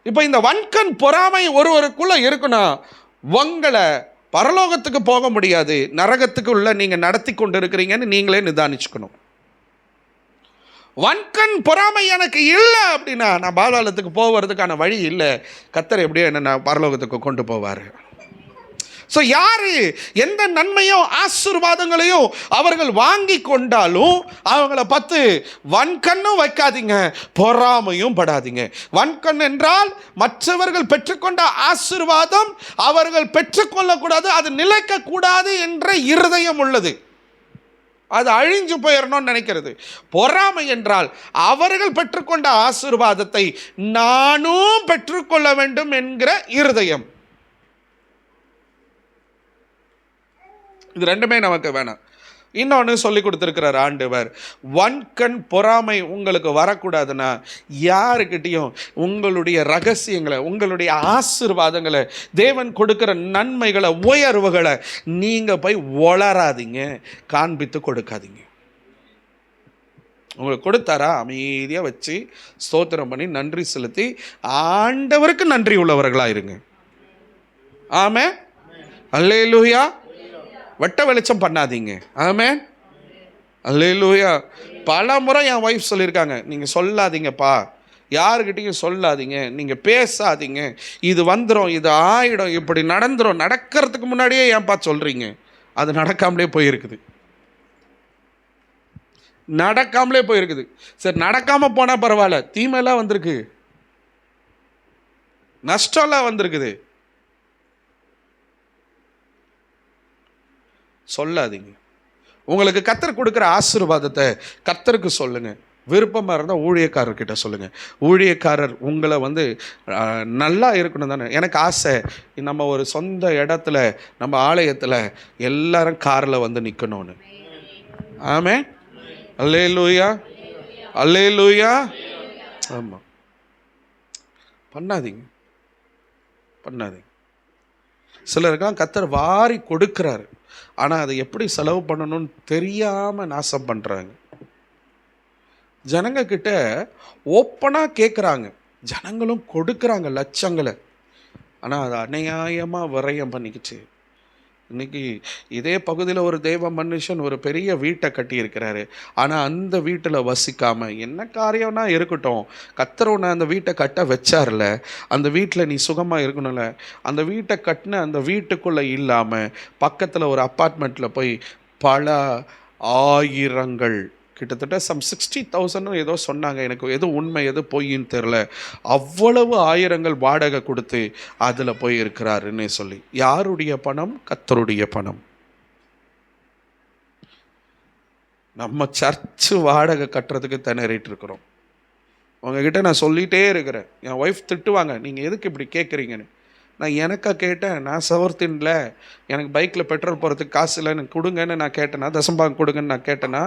இப்ப இந்த வன்கண் பொறாமை ஒருவருக்குள்ள இருக்குன்னா, உங்களை பரலோகத்துக்கு போக முடியாது, நரகத்துக்கு உள்ள நீங்க நடத்தி கொண்டு இருக்கிறீங்கன்னு நீங்களே நிதானிச்சுக்கணும். வன்கண் பொறாமை எனக்கு இல்லை அப்படின்னா நான் பாதாளத்துக்கு போவதுக்கான வழி இல்லை. கர்த்தர் எப்படியோ என்ன பரலோகத்துக்கு கொண்டு போவார். ஸோ யாரு எந்த நன்மையோ ஆசீர்வாதங்களையும் அவர்கள் வாங்கி கொண்டாலும் அவங்கள பார்த்து வன்கண்ணும் வைக்காதீங்க, பொறாமையும் படாதீங்க. வன்கண் என்றால் மற்றவர்கள் பெற்றுக்கொண்ட ஆசீர்வாதம் அவர்கள் பெற்றுக்கொள்ளக்கூடாது, அது நிலைக்கக்கூடாது என்ற இருதயம் உள்ளது, அது அழிஞ்சு போயிடணும்னு நினைக்கிறது. பொறாமை என்றால் அவர்கள் பெற்றுக்கொண்ட ஆசீர்வாதத்தை நானும் பெற்றுக்கொள்ள வேண்டும் என்கிற இருதயம். இது ரெண்டுமே நமக்கு வேணாம். இன்னொன்று சொல்லி கொடுத்துருக்கிறார் ஆண்டவர், வன்கண் பொறாமை உங்களுக்கு வரக்கூடாதுன்னா யாருக்கிட்டையும் உங்களுடைய ரகசியங்களை, உங்களுடைய ஆசீர்வாதங்களை, தேவன் கொடுக்குற நன்மைகளை, உயர்வுகளை நீங்கள் போய் வளராதீங்க, காண்பித்து கொடுக்காதீங்க. உங்களுக்கு கொடுத்தாரா, அமைதியாக வச்சு ஸ்தோத்திரம் பண்ணி நன்றி செலுத்தி ஆண்டவருக்கு நன்றி உள்ளவர்களாக இருங்க. ஆமென், அல்லேலூயா. வட்ட வெளிச்சம் பண்ணாதீங்க. ஆமென், அல்லேலூயா. பல முறை என் ஒய்ஃப் சொல்லியிருக்காங்க, நீங்கள் சொல்லாதீங்கப்பா, யாருக்கிட்டையும் சொல்லாதீங்க, நீங்கள் பேசாதீங்க, இது வந்துடும், இது ஆயிடும், இப்படி நடந்துடும். நடக்கிறதுக்கு முன்னாடியே ஏன்பா சொல்கிறீங்க? அது நடக்காமலே போயிருக்குது, நடக்காமலே போயிருக்குது. சரி, நடக்காமல் போனால் பரவாயில்ல, தீமையெல்லாம் வந்திருக்கு, நஷ்டம்லாம் வந்திருக்குது. சொல்லாதீங்க. உங்களுக்கு கர்த்தர் கொடுக்குற ஆசீர்வாதத்தை கர்த்தருக்கு சொல்லுங்க. விருப்பமாக இருந்தால் ஊழியக்காரர்கிட்ட சொல்லுங்கள். ஊழியக்காரர் உங்களை நல்லா இருக்கணும் தானே. எனக்கு ஆசை, நம்ம ஒரு சொந்த இடத்துல நம்ம ஆலயத்தில் எல்லாரும் காரில் நிற்கணும்னு. ஆமென். அல்லேலூயா, அல்லேலூயா. ஆமாம், பண்ணாதீங்க. சிலருக்கெல்லாம் கர்த்தர் வாரி கொடுக்குறாரு, ஆனால் அதை எப்படி செலவு பண்ணணும்னு தெரியாமல் நாசம் பண்ணுறாங்க. ஜனங்க கிட்ட ஓப்பனாக கேட்குறாங்க, ஜனங்களும் கொடுக்குறாங்க லட்சங்களை, ஆனால் அதை அநியாயமாக விரயம் பண்ணிக்கிச்சு. இன்னைக்கு இதே பகுதியில் ஒரு தேவ மனுஷன் ஒரு பெரிய வீட்டை கட்டியிருக்கிறாரு. ஆனால் அந்த வீட்டில் வசிக்காமல், என்ன காரியம்னா இருக்கட்டும், கர்த்தர் உன்னை அந்த வீட்டை கட்ட வச்சார்ல, அந்த வீட்டில் நீ சுகமாக இருக்கணும்ல, அந்த வீட்டை கட்டின அந்த வீட்டுக்குள்ளே இல்லாமல் பக்கத்தில் ஒரு அப்பார்ட்மெண்ட்டில் போய் பல ஆயிரங்கள், கிட்டத்தட்ட 60,000 ஏதோ சொன்னாங்க, எனக்கு எது உண்மை எது பொய்ன்னு தெரில, அவ்வளவு ஆயிரங்கள் வாடகை கொடுத்து அதில் போய் இருக்கிறாருன்னு சொல்லி. யாருடைய பணம்? கர்த்தருடைய பணம். நம்ம சர்ச்சு வாடகை கட்டுறதுக்கு திணறிட்டு இருக்கிறோம். உங்ககிட்ட நான் சொல்லிகிட்டே இருக்கிறேன், என் ஒய்ஃப் திட்டுவாங்க, நீங்கள் எதுக்கு இப்படி கேட்குறீங்கன்னு. நான் எனக்கா கேட்டேன்? நான் சவர்த்தின்ல எனக்கு பைக்கில் பெட்ரோல் போகிறதுக்கு காசு இல்லைன்னு கொடுங்கன்னு நான் கேட்டேன்னா, தசம்பாகம் கொடுங்கன்னு நான் கேட்டேன்னா,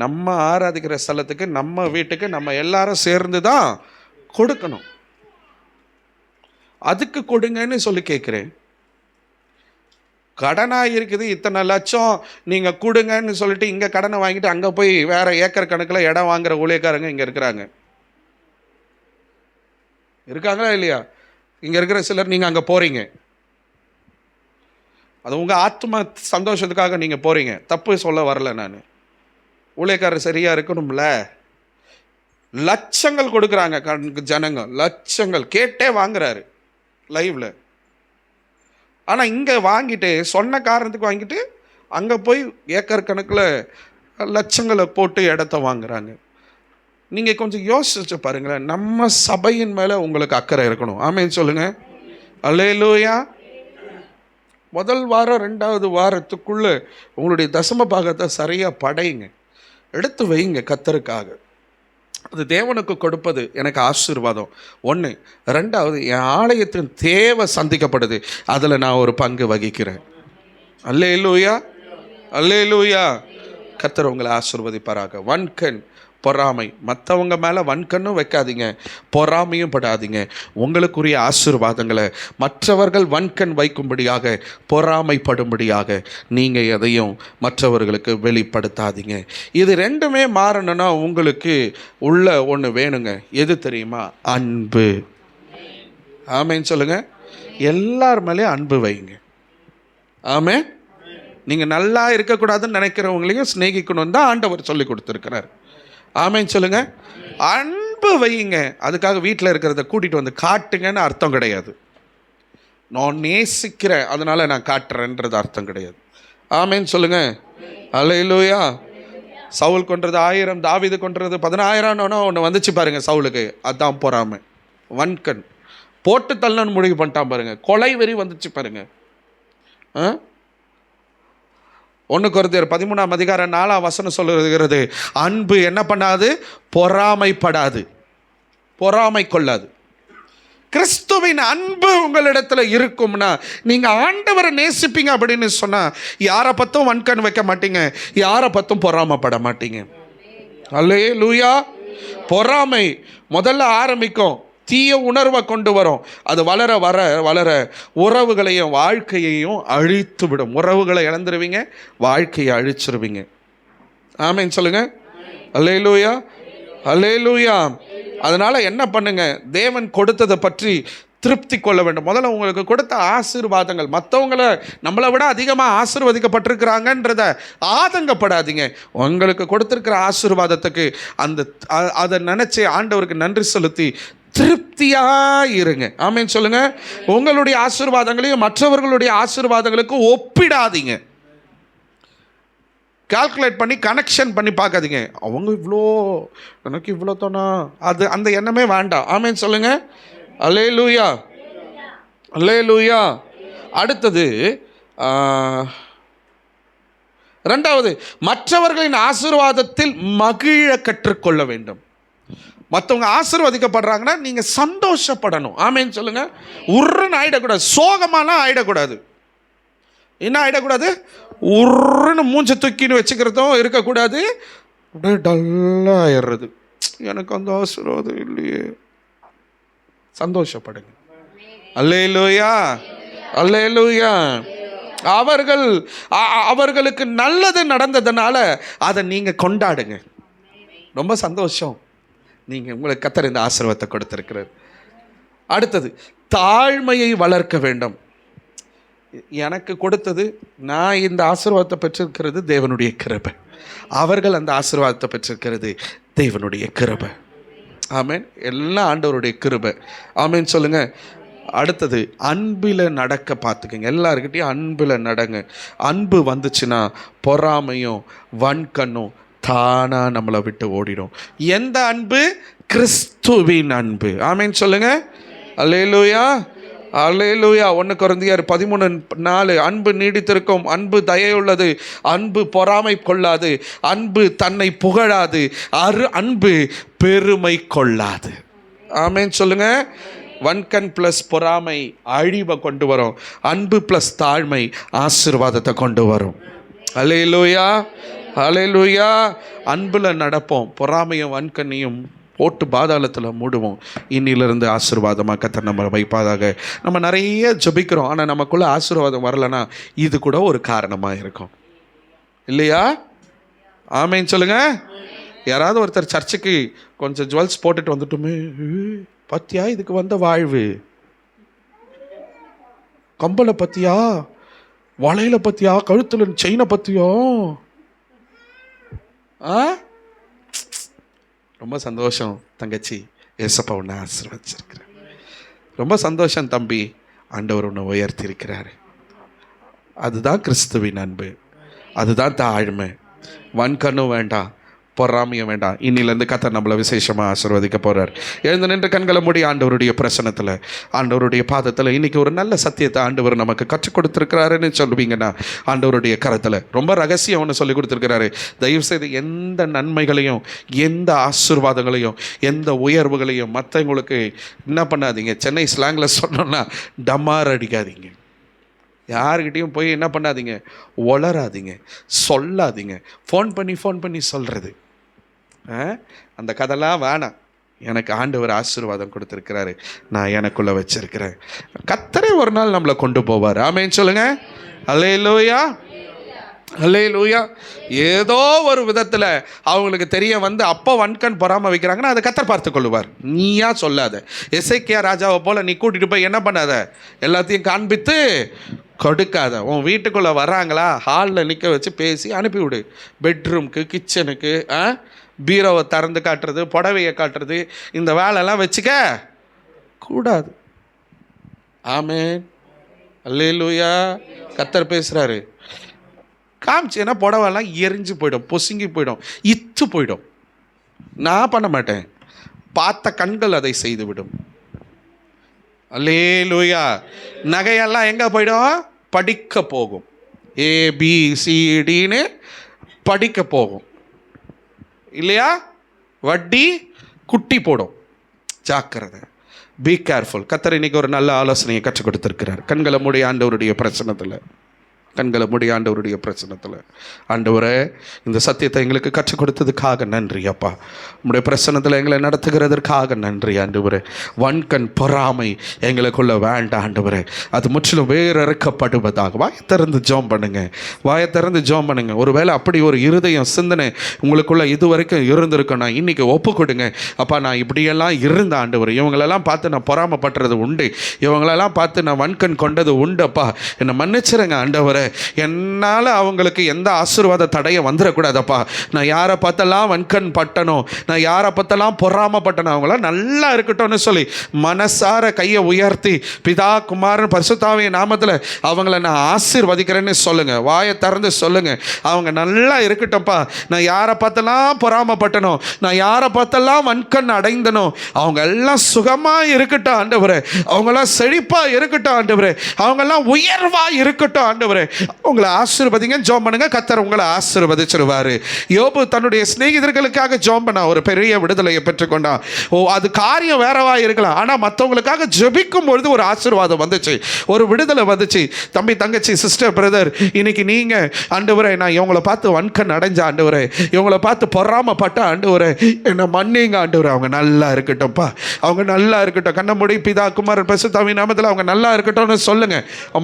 நம்ம ஆராதிக்கிற ஸ்தலத்துக்கு, நம்ம வீட்டுக்கு நம்ம எல்லாரும் சேர்ந்து தான் கொடுக்கணும். அதுக்கு கொடுங்கன்னு சொல்லி கேட்குறேன். கடனாக இருக்குது இத்தனை லட்சம், நீங்கள் கொடுங்கன்னு சொல்லிட்டு இங்கே கடனை வாங்கிட்டு அங்கே போய் வேற ஏக்கர் கணக்கில் இடம் வாங்குற ஊழியக்காரங்க இங்கே இருக்காங்களா இல்லையா? இங்கே இருக்கிற சிலர் நீங்கள் அங்கே போகிறீங்க, அது உங்கள் ஆத்ம சந்தோஷத்துக்காக நீங்கள் போகிறீங்க, தப்பு சொல்ல வரல நான். ஊழியக்காரர் சரியாக இருக்கணும்ல. லட்சங்கள் கொடுக்குறாங்க ஜனங்க, லட்சங்கள் கேட்டே வாங்குறாரு லைவ்ல. ஆனால் இங்கே வாங்கிட்டு சொன்ன காரணத்துக்கு வாங்கிட்டு அங்கே போய் ஏக்கர் கணக்கில் லட்சங்களை போட்டு இடத்த வாங்குறாங்க. நீங்கள் கொஞ்சம் யோசிச்சு பாருங்களேன். நம்ம சபையின் மேலே உங்களுக்கு அக்கறை இருக்கணும். ஆமென் சொல்லுங்க. அல்லேலூயா. முதல் வாரம் 2வது வாரத்துக்குள்ளே உங்களுடைய தசம பாகத்தை சரியாக படையுங்க, எடுத்து வைங்க கர்த்தருக்காக. அது தேவனுக்கு கொடுப்பது எனக்கு ஆசீர்வாதம் 1. 2வது, என் ஆலயத்தின் தேவை சந்திக்கப்படுது, அதில் நான் ஒரு பங்கு வகிக்கிறேன். அல்லேலூயா, அல்லேலூயா. கர்த்தர் உங்களை ஆசீர்வதிப்பாராக. வன்கண் பொறாமை, மற்றவங்க மேலே வன்கண்ணும் வைக்காதீங்க, பொறாமையும் படாதீங்க. உங்களுக்குரிய ஆசீர்வாதங்களை மற்றவர்கள் வன்கண் வைக்கும்படியாக, பொறாமைப்படும்படியாக நீங்கள் எதையும் மற்றவர்களுக்கு வெளிப்படுத்தாதீங்க. இது 2மே மாறணும்னா உங்களுக்கு உள்ள ஒன்று வேணுங்க. எது தெரியுமா? அன்பு. ஆமேன்னு சொல்லுங்க. எல்லார் மேலேயும் அன்பு வைங்க. ஆமே. நீங்கள் நல்லா இருக்கக்கூடாதுன்னு நினைக்கிறவங்களையும் சிநேகிக்கணும் தான் ஆண்டவர் சொல்லி கொடுத்துருக்கிறார். ஆமேன்னு சொல்லுங்க. அன்பு வையுங்க. அதுக்காக வீட்டில் இருக்கிறத கூட்டிகிட்டு வந்து காட்டுங்கன்னு அர்த்தம் கிடையாது. நான் நேசிக்கிறேன் அதனால நான் காட்டுறேன்றது அர்த்தம் கிடையாது. ஆமேன்னு சொல்லுங்க. அல்லேலூயா. சவுல் கொன்றது 1000, தாவீது கொன்றது 10,000 ஒன்று வந்துச்சு பாருங்க சவுலுக்கு. அதான் பொறாமை, வன்கண். போட்டு தள்ளன்னு முடிவு பண்ணிட்டான் பாருங்க. கொலை வெறி வந்துச்சு பாருங்க. 1 கொரிந்தியர் 13ஆம் அதிகாரம் 4ஆம் வசனம் சொல்லுகிறது, அன்பு என்ன பண்ணாது? பொறாமைப்படாது, பொறாமை கொள்ளாது. கிறிஸ்துவின் அன்பு உங்களிடத்துல இருக்கும்னா நீங்கள் ஆண்டவரை நேசிப்பீங்க அப்படின்னு சொன்னால் யாரை பற்றும் வன்கண் வைக்க மாட்டீங்க, யாரை பற்றும் பொறாமைப்பட மாட்டீங்க. அல்லேலூயா. பொறாமை முதல்ல ஆரம்பிக்கும், தீய உணர்வை கொண்டு வரும். அது வளர வர வளர உறவுகளையும் வாழ்க்கையையும் அழித்து விடும். உறவுகளை இழந்துருவீங்க, வாழ்க்கையை அழிச்சிருவீங்க. ஆமேன்னு சொல்லுங்க. அல்லேலூயா, அல்லேலூயா. அதனால் என்ன பண்ணுங்க? தேவன் கொடுத்ததை பற்றி திருப்தி கொள்ள வேண்டும். முதல்ல உங்களுக்கு கொடுத்த ஆசீர்வாதங்கள், மற்றவங்களை நம்மளை விட அதிகமாக ஆசீர்வதிக்கப்பட்டிருக்கிறாங்கன்றத ஆதங்கப்படாதீங்க. உங்களுக்கு கொடுத்துருக்கிற ஆசீர்வாதத்துக்கு அதை நினச்சி ஆண்டவருக்கு நன்றி செலுத்தி திருப்தியாக இருங்க. ஆமேன்னு சொல்லுங்க. உங்களுடைய ஆசீர்வாதங்களையும் மற்றவர்களுடைய ஆசீர்வாதங்களுக்கு ஒப்பிடாதீங்க. கால்குலேட் பண்ணி கனெக்ஷன் பண்ணி பார்க்காதீங்க. அவங்க இவ்வளோ, எனக்கு இவ்வளோ தானா, அந்த எண்ணமே வேண்டாம். ஆமேன்னு சொல்லுங்க. அல்லேலூயா, அல்லேலூயா. அடுத்தது ரெண்டாவது, மற்றவர்களின் ஆசீர்வாதத்தில் மகிழ கற்றுக்கொள்ள வேண்டும். மற்றவங்க ஆசீர்வதிக்கப்படுறாங்கன்னா நீங்க சந்தோஷப்படணும். ஆமேன்னு சொல்லுங்க. உருன்னு ஆயிடக்கூடாது, சோகமாலாம் ஆயிடக்கூடாது. என்ன ஆயிடக்கூடாது? உருன்னு மூஞ்ச தூக்கின்னு வச்சுக்கிறதும் இருக்கக்கூடாது. அப்படியே டல்லாக ஆயிடுறது, எனக்கு அந்த ஆசீர்வாதம் இல்லையே. சந்தோஷப்படுங்க. அல்லேலூயா, அல்லேலூயா. அவர்களுக்கு நல்லது நடந்ததுனால அதை நீங்க கொண்டாடுங்க. ரொம்ப சந்தோஷம், நீங்க உங்களுக்கு கர்த்தர் இந்த ஆசீர்வாதத்தை கொடுத்திருக்கிறார். அடுத்தது, தாழ்மையை வளர்க்க வேண்டும். எனக்கு கொடுத்தது, நான் இந்த ஆசீர்வாதத்தை பெற்றிருக்கிறது தேவனுடைய கிருபை. அவர்கள் அந்த ஆசீர்வாதத்தை பெற்றிருக்கிறது தேவனுடைய கிருபை. ஆமேன். எல்லாம் ஆண்டவருடைய கிருபை. ஆமேன் சொல்லுங்க. அடுத்தது, அன்பில் நடக்க பார்த்துக்குங்க. எல்லாருக்கிட்டையும் அன்பில் நடங்க. அன்பு வந்துச்சுன்னா பொறாமையும் வன்கண்ணும் தானாக நம்மளை விட்டு ஓடிடும். எந்த அன்பு? கிறிஸ்துவின் அன்பு. ஆமேன் சொல்லுங்க. அல்லேலூயா, அல்லேலூயா. 1 கொரிந்தியர் 13:4, அன்பு நீடித்திருக்கும், அன்பு தயையுள்ளது, அன்பு பொறாமை கொள்ளாது, அன்பு தன்னை புகழாது, அன்பு பெருமை கொள்ளாது. ஆமேன் சொல்லுங்க. வன்கண் ப்ளஸ் பொறாமை அழிவை கொண்டு வரும், அன்பு ப்ளஸ் தாழ்மை ஆசீர்வாதத்தை கொண்டு வரும். அல்லேலூயா, அல்லேலூயா. அன்பில் நடப்போம், பொறாமையும் வன்கண்ணையும் போட்டு பாதாளத்தில் மூடுவோம். இன்னிலிருந்து ஆசீர்வாதமாக கர்த்தர் நம்ம வைப்பாதாக. நம்ம நிறைய ஜெபிக்கிறோம், ஆனால் நமக்குள்ளே ஆசீர்வாதம் வரலைன்னா இது கூட ஒரு காரணமாக இருக்கும் இல்லையா? ஆமேன்னு சொல்லுங்க. யாராவது ஒருத்தர் சர்ச்சுக்கு கொஞ்சம் ஜுவல்ஸ் போட்டுட்டு வந்துட்டுமே, பத்தியா இதுக்கு வந்த வாழ்வு, கம்பலை பத்தியா, வளையல பத்தியா, கழுத்துல செயினை பத்தியோ. ரொம்ப சந்தோஷம் தங்கச்சி, ஏசப்பா உன்னை ஆசீர்வதிச்சிருக்கிறார். ரொம்ப சந்தோஷம் தம்பி, ஆண்டவர் உன்னை உயர்த்தி இருக்கிறாரு. அதுதான் கிறிஸ்துவின் அன்பு, அதுதான் தாழ்மை. வன்கண்ணும் வேண்டாம், பொறாமையும் வேண்டாம். இன்னிலேருந்து கர்த்தர் நம்மளை விசேஷமாக ஆசீர்வதிக்க போகிறார். எழுந்து நின்று கண்களை மூடி ஆண்டவருடைய பிரசன்னத்தில், ஆண்டவருடைய பாதத்தில் இன்றைக்கி ஒரு நல்ல சத்தியத்தை ஆண்டவர் நமக்கு கற்றுக் கொடுத்துருக்கிறாருன்னு சொல்லுவீங்கன்னா, ஆண்டவருடைய கரத்தில் ரொம்ப ரகசியம் ஒன்று சொல்லி கொடுத்துருக்கிறாரு. தயவுசெய்து எந்த நன்மைகளையும், எந்த ஆசீர்வாதங்களையும், எந்த உயர்வுகளையும் மற்றவங்களுக்கு என்ன பண்ணாதீங்க. சென்னை ஸ்லாங்கில் சொன்னோன்னா டமார் அடிக்காதீங்க. யாருக்கிட்டையும் போய் என்ன பண்ணாதீங்க, ஒளராதீங்க, சொல்லாதீங்க. ஃபோன் பண்ணி சொல்கிறது, அந்த கதைலாம் வேணாம். எனக்கு ஆண்டவர் ஆசீர்வாதம் கொடுத்துருக்கிறாரு, நான் எனக்குள்ளே வச்சிருக்கிறேன். கர்த்தரே ஒரு நாள் நம்மளை கொண்டு போவார். ஆமேன்னு சொல்லுங்க. அல்லேலூயா, அல்லேலூயா. ஏதோ ஒரு விதத்தில் அவங்களுக்கு தெரிய வந்து அப்போ வன்கண் பொறாமை வைக்கிறாங்கன்னா அதை கர்த்தர் பார்த்து கொள்ளுவார். நீயா சொல்லாத. எசேக்கியா ராஜாவை போல் நீ கூட்டிகிட்டு போய் என்ன பண்ணாத, எல்லாத்தையும் காண்பித்து கொடுக்காத. உன் வீட்டுக்குள்ளே வராங்களா, ஹாலில் நிற்க வச்சு பேசி அனுப்பிவிடு. பெட்ரூம்க்கு, கிச்சனுக்கு, பீரோவை திறந்து காட்டுறது, புடவையை காட்டுறது, இந்த வேலையெல்லாம் வச்சுக்க கூடாது. ஆமேன், அல்லேலூயா. கர்த்தர் பேசுகிறாரு. காமிச்சேன்னா புடவைலாம் எரிஞ்சு போயிடும், பொசுங்கி போயிடும், இத்து போயிடும். நான் பண்ண மாட்டேன், பார்த்த கண்கள் அதை செய்து விடும். அல்லேலூயா. நகையெல்லாம் எங்கே போயிடும்? படிக்க போகும். ABCDன்னு படிக்க போகும் இல்லையா? வட்டி குட்டி போடும். ஜாக்கிரதை, பி கேர்ஃபுல். கர்த்தர் இன்னைக்கு ஒரு நல்ல ஆலோசனையை கற்றுக் கொடுத்துருக்கிறார். கண்களை மூடி ஆண்டவருடைய பிரச்சனத்தில், கண்களை மூடி ஆண்டவருடைய பிரச்சனத்தில், ஆண்டவரே இந்த சத்தியத்தை எங்களுக்கு கற்றுக் கொடுத்ததுக்காக நன்றி அப்பா. உங்களுடைய பிரச்சனத்தில் எங்களை நடத்துகிறதற்காக நன்றி ஆண்டவரே. வன்கண் பொறாமை எங்களுக்குள்ள வேண்டாம் ஆண்டவரே, அது முற்றிலும் வேறறுக்கப்படுவதாக. வாயை திறந்து ஜெபம் பண்ணுங்க, வாயை திறந்து ஜெபம் பண்ணுங்க. ஒருவேளை அப்படி ஒரு இருதயம் சிந்தனை உங்களுக்குள்ள இது வரைக்கும் இருந்திருக்கும், நான் இன்னைக்கு ஒப்பு கொடுங்க அப்பா. நான் இப்படியெல்லாம் இருந்த ஆண்டவரே, இவங்களெல்லாம் பார்த்து நான் பொறாமப்பட்டுறது உண்டு, இவங்களெல்லாம் பார்த்து நான் வன்கண் கொண்டது உண்டு அப்பா, என்னை மன்னிச்சிருங்க ஆண்டவரே. என்னால் அவங்களுக்கு எந்த ஆசீர்வாத தடையை வந்துடக்கூடாதப்பா. நான் யாரை பார்த்தெல்லாம் வன்கண் பட்டனோ, நான் யாரை பார்த்தெல்லாம் பொறாமப்பட்டனோ, அவங்களாம் நல்லா இருக்கட்டும்னு சொல்லி மனசார கையை உயர்த்தி பிதா குமாரன் பரிசுத்தாவின் நாமத்தில் அவங்கள நான் ஆசீர்வதிக்கிறேன்னு சொல்லுங்க. வாயை திறந்து சொல்லுங்க, அவங்க நல்லா இருக்கட்டும்ப்பா. நான் யாரை பார்த்தெல்லாம் பொறாமப்பட்டனோ, நான் யாரை பார்த்தெல்லாம் வன்கண் அடைந்தனோ, அவங்க எல்லாம் சுகமாக இருக்கட்டும் ஆண்டவரே. அவங்கெல்லாம் செழிப்பாக இருக்கட்டும் ஆண்டவரே. அவங்கெல்லாம் உயர்வாக இருக்கட்டும் ஆண்டவரே. உங்களை ஆசீர்வதிங்க, ஜெபம் பண்ணுங்க, கர்த்தர் உங்களை ஆசீர்வதிச்சிருவாரு. யோபு தன்னுடைய சிநேகிதர்களுக்காக ஜெபம் பண்ண ஒரு பெரிய விடுதலையை பெற்றுக்கொண்டான். அது காரியம் வேறவா இருக்கலாம், ஆனால் மற்றவங்களுக்காக ஜெபிக்கும் பொழுது ஒரு ஆசீர்வாதம் வந்துச்சு, ஒரு விடுதலை வந்துச்சு. தம்பி, தங்கச்சி, சிஸ்டர், பிரதர், இன்னைக்கு நீங்கள் ஆண்டவரே, நான் இவங்களை பார்த்து வன்கண் அடைஞ்ச ஆண்டவரே, இவங்களை பார்த்து பொறாமப்பட்ட ஆண்டவரே, என்னை மன்னிங்க ஆண்டவரே, அவங்க நல்லா இருக்கட்டும்ப்பா, அவங்க நல்லா இருக்கட்டும். கண்ணமுடி பிதா குமாரன் பரிசுத்தாவின் நாமத்தில் அவங்க நல்லா இருக்கட்டும்னு சொல்லுங்க,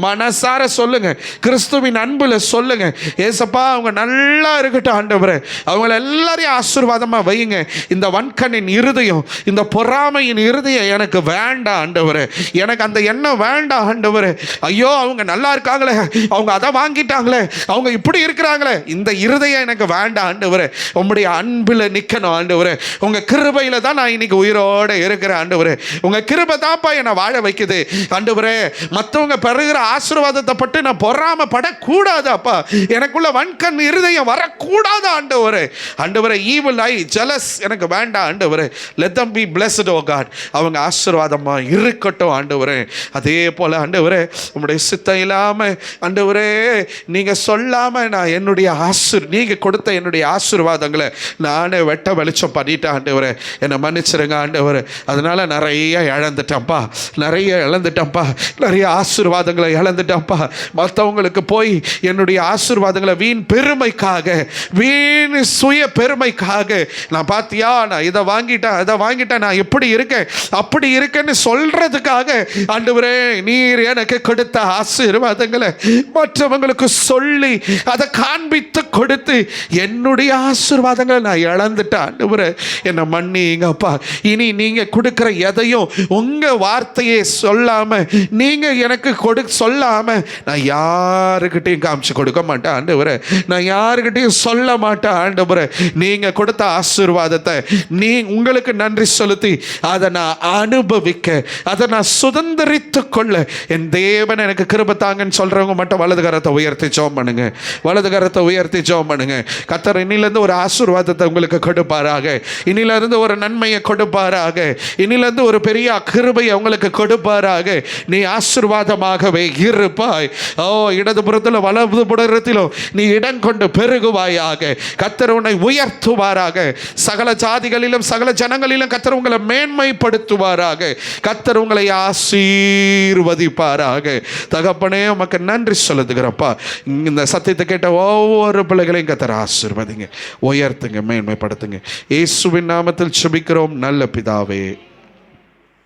மனசார சொல்லுங்க, கிறிஸ்துவின் அன்புல சொல்லுங்க. ஏசப்பா அவங்க நல்லா இருக்கட்டும் ஆண்டவரே, அவங்கள எல்லாரையும் ஆசீர்வாதமாக வையுங்க. இந்த வன்கண்ணின் இருதயம், இந்த பொறாமையின் இருதயம் எனக்கு வேண்டாம் ஆண்டவரே, எனக்கு அந்த எண்ணம் வேண்டாம் ஆண்டவரே. ஐயோ அவங்க நல்லா இருக்காங்களே, அவங்க அதை வாங்கிட்டாங்களே, அவங்க இப்படி இருக்கிறாங்களே, இந்த இருதயம் எனக்கு வேண்டாம் ஆண்டவரே. உங்களுடைய அன்பில் நிற்கணும் ஆண்டவரே. உங்க கிருபையில தான் நான் இன்னைக்கு உயிரோட இருக்கிறேன் ஆண்டவரே. உங்க கிருபை தான்ப்பா என்னை வாழ வைக்குது ஆண்டவரே. மற்றவங்க பெறுகிற ஆசீர்வாதத்தை பட்டு நான் பொறாமப்படக்கூடாது அப்பா. எனக்குள்ள வன்கண் இருதயம் வரக்கூடாது ஆண்டவரே. ஆண்டவரே, ஈவில் ஐ, ஜெலஸ் எனக்கு வேண்டாம் ஆண்டவரே. Let them be blessed oh God. அவங்க ஆசீர்வாதமா இருக்கட்டும் ஆண்டவரே. அதே போல ஆண்டவரே, உங்களுடைய சித்தம் இல்லாம ஆண்டவரே, நீங்க சொல்லாம நான் என்னுடைய நீங்க கொடுத்த என்னுடைய ஆசீர்வாதங்களை நானே வெட்ட வெளிச்சம் பண்ணிட்டேன் ஆண்டவரே. என்னை மன்னிச்சிருங்க ஆண்டவரே. அதனால நிறைய இழந்துட்டேன்ப்பா, நிறைய ஆசீர்வாதங்களை இழந்துட்டேன்ப்பா. மற்றவங்களுக்கு போய் என்னுடைய ஆசீர்வாதங்களை வீண் பெருமைக்காக, வீண் சுய பெருமைக்காக, நான் பார்த்தியா நான் இதை வாங்கிட்டேன், அதை வாங்கிட்டேன், நான் எப்படி இருக்கேன் அப்படி இருக்கேன்னு சொல்றதுக்காக ஆண்டவரே, நீர் எனக்கு கொடுத்த ஆசீர்வாதங்களை மற்றவங்களுக்கு சொல்லி அதை காண்பித்து கொடுத்து என்னுடைய ஆசீர்வாதங்களை நான் இழந்துட்டேன் ஆண்டவரே. என்னை மன்னிங்கப்பா. இனி நீங்க கொடுக்கிற எதையும் உங்க வார்த்தையை சொல்லாம, நீங்க எனக்கு சொல்லாம நான் யாருக்கிட்டையும் காமிச்சு கொடுக்க மாட்டேன் ஆண்டவரே. நான் யாருக்கிட்டையும் சொல்ல மாட்டேன் ஆண்டவரே. நீங்க கொடுத்த ஆசீர்வாதத்தை உங்களுக்கு நன்றி செலுத்தி அதை நான் அனுபவிக்க, அதை நான் சுதந்திரித்து கொள்ள என் தேவன் எனக்கு கிருபை தாங்கன்னு சொல்றவங்க மட்டும் வலது கரத்தை உயர்த்தி ஜெபம் பண்ணுங்க. வலது கரத்தை உயர்த்தி ஜெபம் பண்ணுங்க. கர்த்தர் இன்னிலிருந்து ஒரு ஆசீர்வாதத்தை உங்களுக்கு கொடுப்பாராக. இன்னிலிருந்து ஒரு நன்மையை கொடுப்பாராக. இன்னிலிருந்து ஒரு பெரிய கிருபையை உங்களுக்கு கொடுப்பாராக. நீ ஆசீர்வாதமாகவே இருப்பாய். ஓ, இடதுபுறத்திலும் வலதுபுறத்திலும் நீ இடம் கொண்டு பெருகுவாயாக. கர்த்தர் உன்னை உயர்த்துவாராக. சகல ஜாதிகளிலும் சகல ஜனங்களிலும் கர்த்தர் உங்களை மேன்மைப்படுத்துவாராக. கர்த்தர் உங்களை ஆசீர்வதிப்பாராக. தகப்பனே, உமக்கு நன்றி சொல்லுகிறப்பா. இந்த சத்தியத்தை கேட்ட ஒவ்வொரு பிள்ளைகளையும் கர்த்தர் ஆசீர்வதிங்க, உயர்த்துங்க, மேன்மைப்படுத்துங்க. இயேசுவின் நாமத்தில் ஜெபிக்கிறோம் நல்ல பிதாவே.